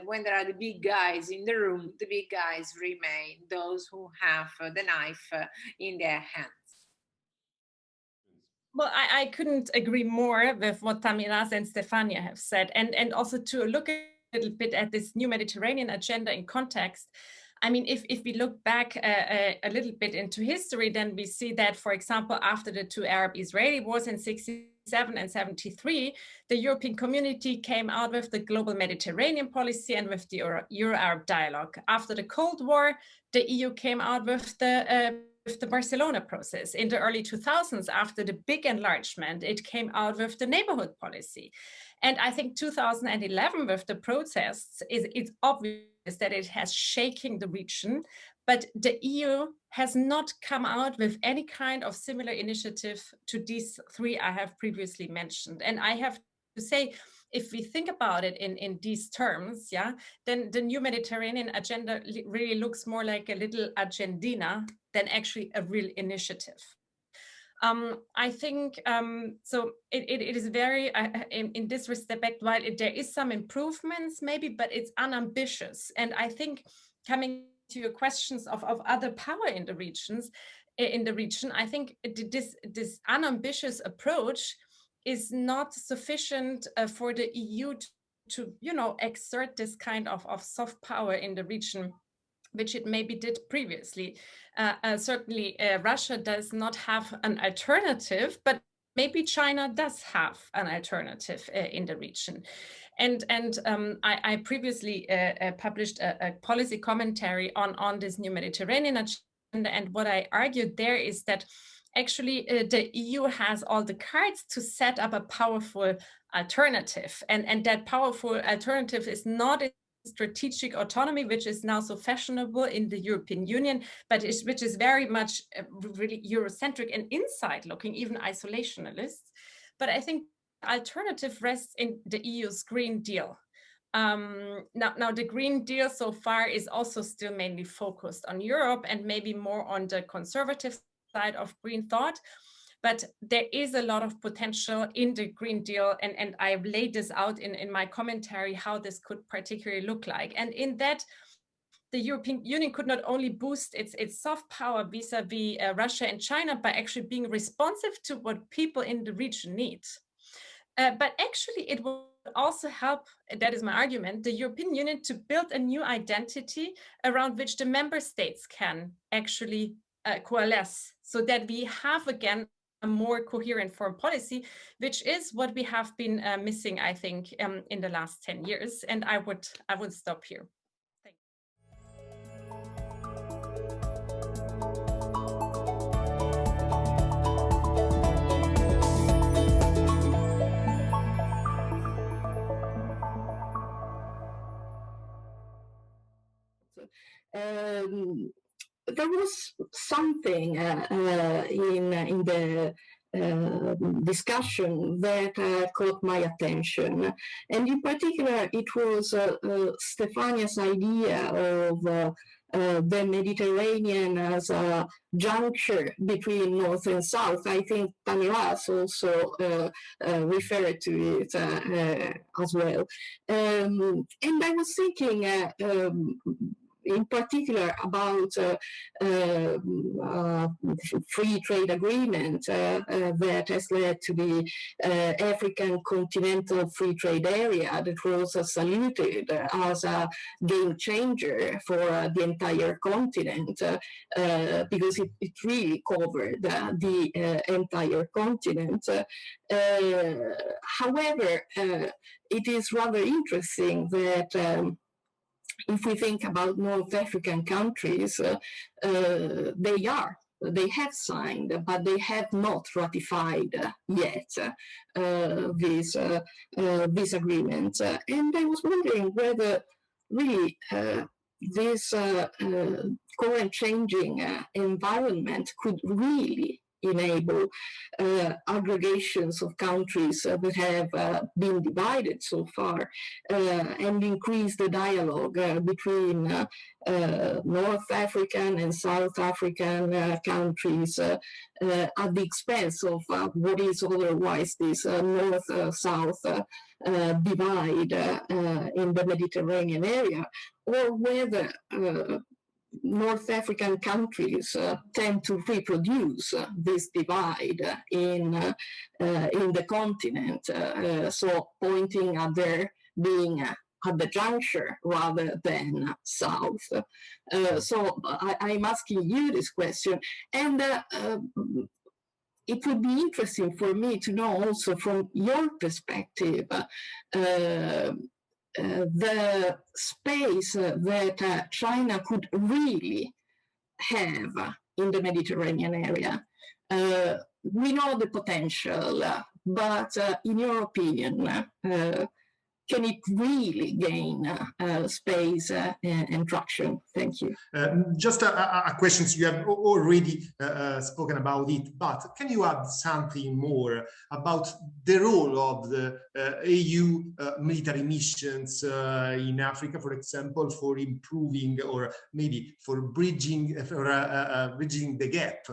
Speaker 4: when there are the big guys in the room, the big guys remain those who have the knife in their hands.
Speaker 3: Well, I couldn't agree more with what Tamiras and Stefania have said, and also to look a little bit at this new Mediterranean agenda in context. I mean, if we look back a little bit into history, then we see that, for example, after the two Arab-Israeli wars in 1967 and 1973, the European community came out with the global Mediterranean policy and with the Euro-Arab dialogue. After the Cold War, the EU came out with the Barcelona Process. In the early 2000s, after the big enlargement, it came out with the neighborhood policy. And I think 2011 with the protests, it's obvious that it has shaken the region, but the EU has not come out with any kind of similar initiative to these three I have previously mentioned. And I have to say, if we think about it in these terms, yeah, then the new Mediterranean agenda really looks more like a little agendina than actually a real initiative. I think, so it is very, in this respect, while there is some improvements maybe, but it's unambitious. And I think coming to your questions of other power in the region, I think this unambitious approach is not sufficient for the EU to exert this kind of soft power in the region, which it maybe did previously. Certainly, Russia does not have an alternative, but maybe China does have an alternative in the region. And I previously published a policy commentary on this new Mediterranean agenda, and what I argued there is that actually the EU has all the cards to set up a powerful alternative. And that powerful alternative is not a strategic autonomy, which is now so fashionable in the European Union, but which is very much really Eurocentric and inside looking, even isolationalist. But I think the alternative rests in the EU's Green Deal. Now the Green Deal so far is also still mainly focused on Europe and maybe more on the conservative side of green thought. But there is a lot of potential in the Green Deal, and I've laid this out in my commentary how this could particularly look like. And in that, the European Union could not only boost its soft power vis-a-vis Russia and China by actually being responsive to what people in the region need. But actually, it will also help, that is my argument, the European Union to build a new identity around which the member states can actually coalesce, so that we have again a more coherent foreign policy, which is what we have been missing, I think, in the last 10 years. And I would stop here. Thank
Speaker 5: you. There was something in the discussion that caught my attention, and in particular, it was Stefania's idea of the Mediterranean as a juncture between North and South. I think Tamiras also referred to it as well. And I was thinking in particular about free trade agreement that has led to the African Continental Free Trade Area that was saluted as a game changer for the entire continent because it really covered the entire continent. However, it is rather interesting that if we think about North African countries, they have signed, but they have not ratified yet this agreement. And I was wondering whether really this current changing environment could really enable aggregations of countries that have been divided so far and increase the dialogue between North African and South African countries at the expense of what is otherwise this North-South divide in the Mediterranean area, or whether North African countries tend to reproduce this divide in the continent, so pointing at their being at the juncture rather than south. So I'm asking you this question, and it would be interesting for me to know also from your perspective the space that China could really have in the Mediterranean area. We know the potential, but in your opinion, can it really gain space and traction? Thank you.
Speaker 6: Just a question. You have already spoken about it, but can you add something more about the role of the EU military missions in Africa, for example, for improving or maybe for bridging the gap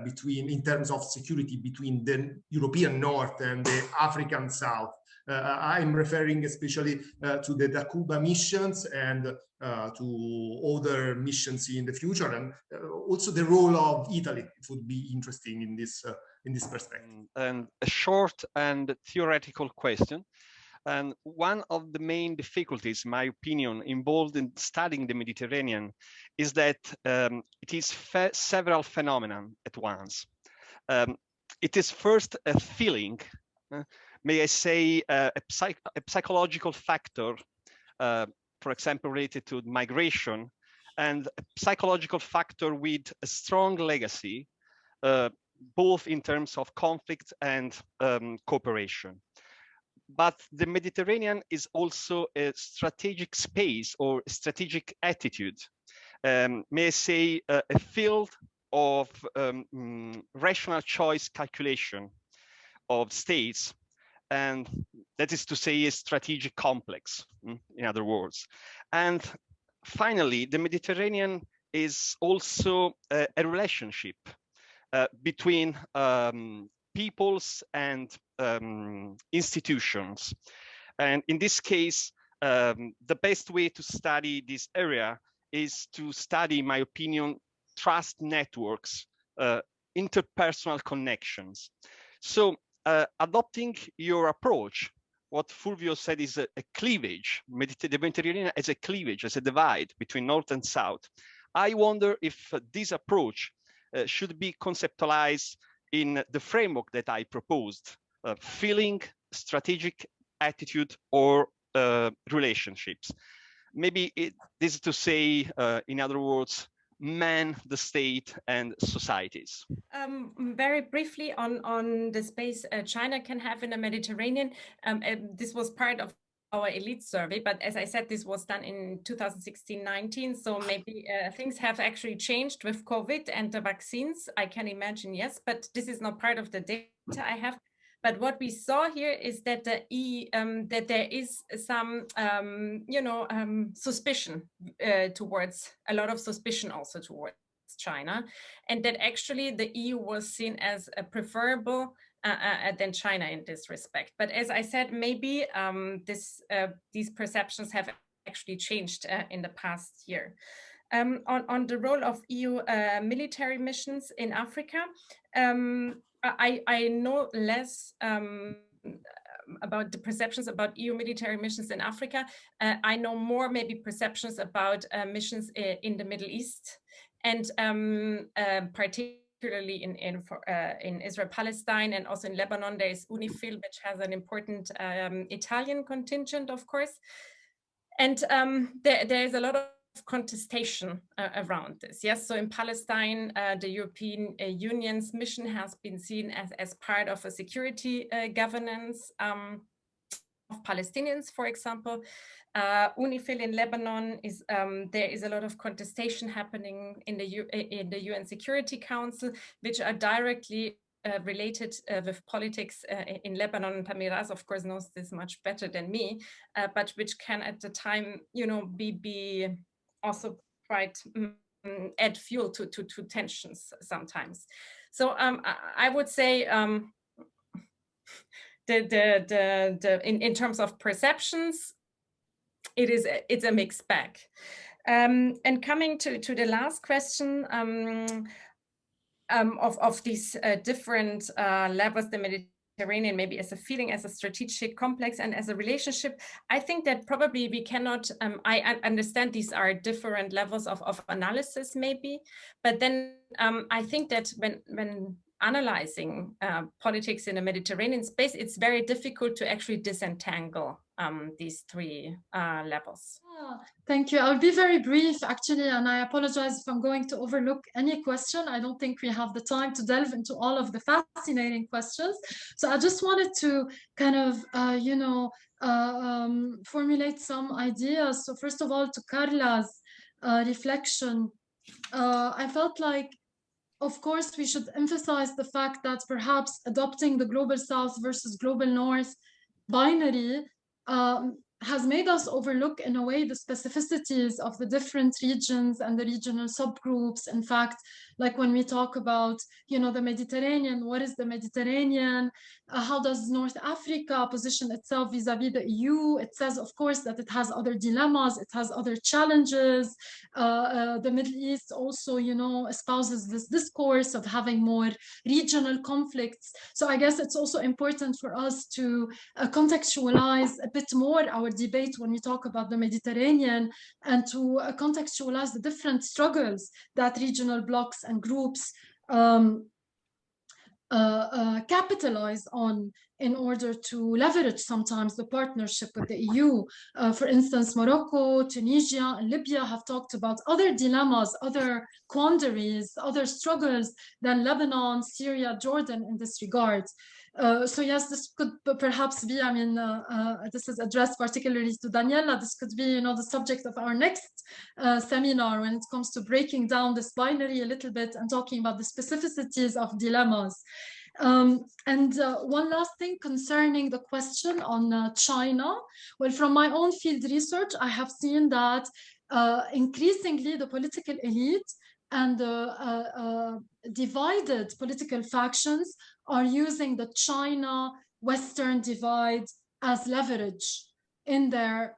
Speaker 6: between, in terms of security, between the European North and the African South? I'm referring especially to the Takuba missions and to other missions in the future, and also the role of Italy. It would be interesting in this perspective.
Speaker 7: And a short and theoretical question. And one of the main difficulties, in my opinion, involved in studying the Mediterranean is that it is several phenomena at once. It is first a feeling, may I say, a psychological factor, for example, related to migration, and a psychological factor with a strong legacy, both in terms of conflict and cooperation. But the Mediterranean is also a strategic space or strategic attitude, may I say a field of rational choice calculation of states, and that is to say a strategic complex, in other words. And finally, the Mediterranean is also a relationship between peoples and institutions. And in this case, the best way to study this area is to study, in my opinion, trust networks, interpersonal connections. So adopting your approach, what Fulvio said is a cleavage, the Mediterranean as a cleavage, as a divide between North and South. I wonder if this approach should be conceptualized in the framework that I proposed, feeling, strategic attitude, or relationships. Maybe this is to say, in other words, man, the state, and societies.
Speaker 3: Very briefly on the space China can have in the Mediterranean. This was part of our elite survey, but as I said, this was done in 2016-19, so maybe things have actually changed with COVID and the vaccines, I can imagine, yes, but this is not part of the data I have. But what we saw here is that that there is some, suspicion towards, a lot of suspicion also towards China, and that actually the EU was seen as a preferable than China in this respect. But as I said, maybe these perceptions have actually changed in the past year. On the role of EU military missions in Africa, I know less about the perceptions about EU military missions in Africa. I know more maybe perceptions about missions in the Middle East, and particularly in Israel-Palestine, and also in Lebanon, there is UNIFIL, which has an important Italian contingent, of course. And there is a lot of contestation around this. Yes, so in Palestine, the European Union's mission has been seen as part of a security governance of Palestinians, for example. UNIFIL in Lebanon is there is a lot of contestation happening in the UN Security Council, which are directly related with politics in Lebanon. Tamiraz, of course, knows this much better than me, but which can at the time, be also quite add fuel to tensions sometimes. So I would say in terms of perceptions, it's a mixed bag. And coming to the last question of these different levels, the Mediterranean maybe as a feeling, as a strategic complex, and as a relationship, I think that probably we cannot, I understand these are different levels of analysis maybe, but then I think that when analyzing politics in the Mediterranean space, it's very difficult to actually disentangle these three levels.
Speaker 2: Thank you. I'll be very brief, actually, and I apologize if I'm going to overlook any question. I don't think we have the time to delve into all of the fascinating questions. So I just wanted to kind of, formulate some ideas. So first of all, to Carla's reflection, I felt like, of course, we should emphasize the fact that perhaps adopting the global South versus global North binary has made us overlook, in a way, the specificities of the different regions and the regional subgroups. In fact, like when we talk about, the Mediterranean, what is the Mediterranean? How does North Africa position itself vis-a-vis the EU? It says, of course, that it has other dilemmas, it has other challenges. The Middle East also, espouses this discourse of having more regional conflicts. So I guess it's also important for us to contextualize a bit more our debate when we talk about the Mediterranean, and to contextualize the different struggles that regional blocs and groups capitalize on in order to leverage sometimes the partnership with the EU. For instance, Morocco, Tunisia, and Libya have talked about other dilemmas, other quandaries, other struggles than Lebanon, Syria, Jordan in this regard. So yes, this could perhaps be, I mean, this is addressed particularly to Daniela. This could be, you know, the subject of our next seminar when it comes to breaking down this binary a little bit and talking about the specificities of dilemmas. One last thing concerning the question on China. Well, from my own field research, I have seen that increasingly the political elite and the divided political factions are using the China-Western divide as leverage in their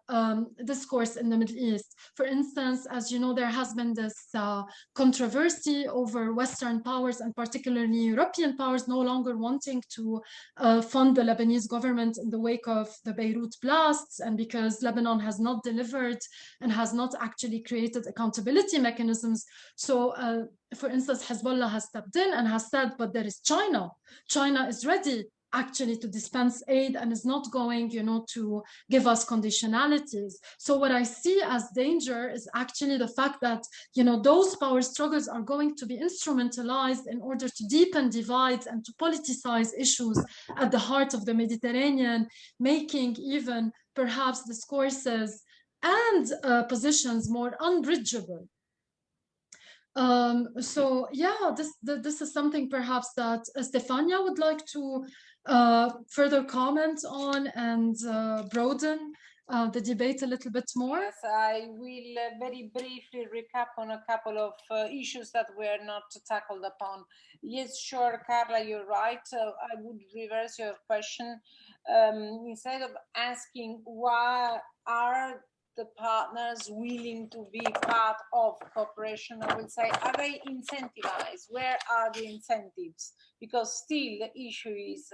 Speaker 2: discourse in the Middle East. For instance, as you know, there has been this controversy over Western powers and particularly European powers no longer wanting to fund the Lebanese government in the wake of the Beirut blasts, and because Lebanon has not delivered and has not actually created accountability mechanisms. So, for instance, Hezbollah has stepped in and has said, but there is China. China is ready actually to dispense aid and is not going, you know, to give us conditionalities. So what I see as danger is actually the fact that, you know, those power struggles are going to be instrumentalized in order to deepen divides and to politicize issues at the heart of the Mediterranean, making even perhaps discourses and positions more unbridgeable. So yeah, this is something perhaps that Stefania would like to further comment on and broaden the debate a little bit more.
Speaker 4: Yes, I will very briefly recap on a couple of issues that were not tackled upon. Yes, sure, Carla, you're right. I would reverse your question. Instead of asking why are the partners willing to be part of cooperation, I will say, are they incentivized? Where are the incentives? Because still the issue is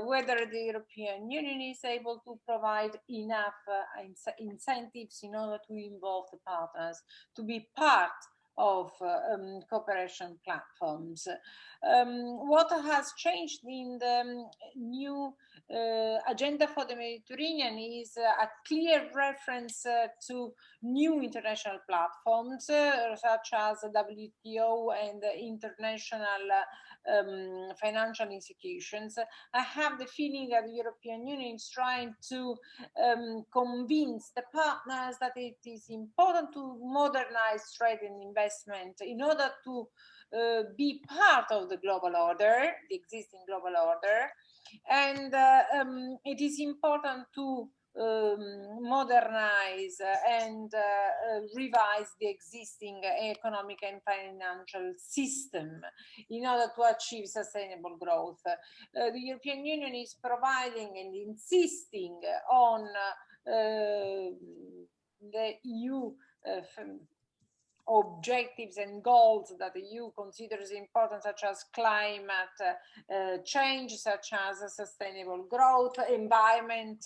Speaker 4: whether the European Union is able to provide enough incentives in order to involve the partners to be part of cooperation platforms. What has changed in the new agenda for the Mediterranean is a clear reference to new international platforms such as WTO and international financial institutions. I have the feeling that the European Union is trying to convince the partners that it is important to modernize trade and investment in order to be part of the global order, the existing global order, and it is important to modernize and revise the existing economic and financial system in order to achieve sustainable growth. The European Union is providing and insisting on the EU objectives and goals that the EU considers important, such as climate change, such as sustainable growth, environment,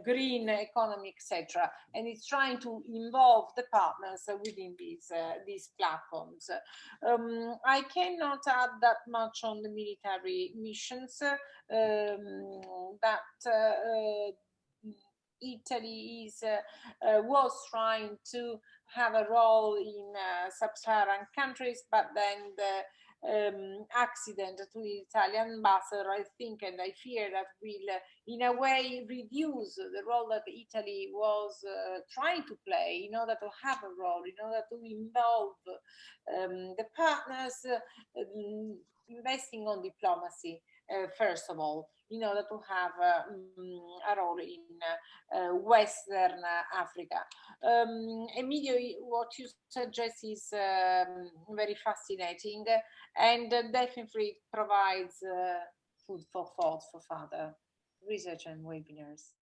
Speaker 4: green economy, etc. And it's trying to involve the partners within these platforms. I cannot add that much on the military missions. Italy was trying to have a role in sub-Saharan countries, but then the accident to the Italian ambassador, I think, and I fear that will in a way reduce the role that Italy was trying to play in order to have a role, in order to involve the partners, investing on diplomacy, first of all, in order to have a role in Western Africa. Emilio, what you suggest is very fascinating and definitely provides food for thought for further research and webinars.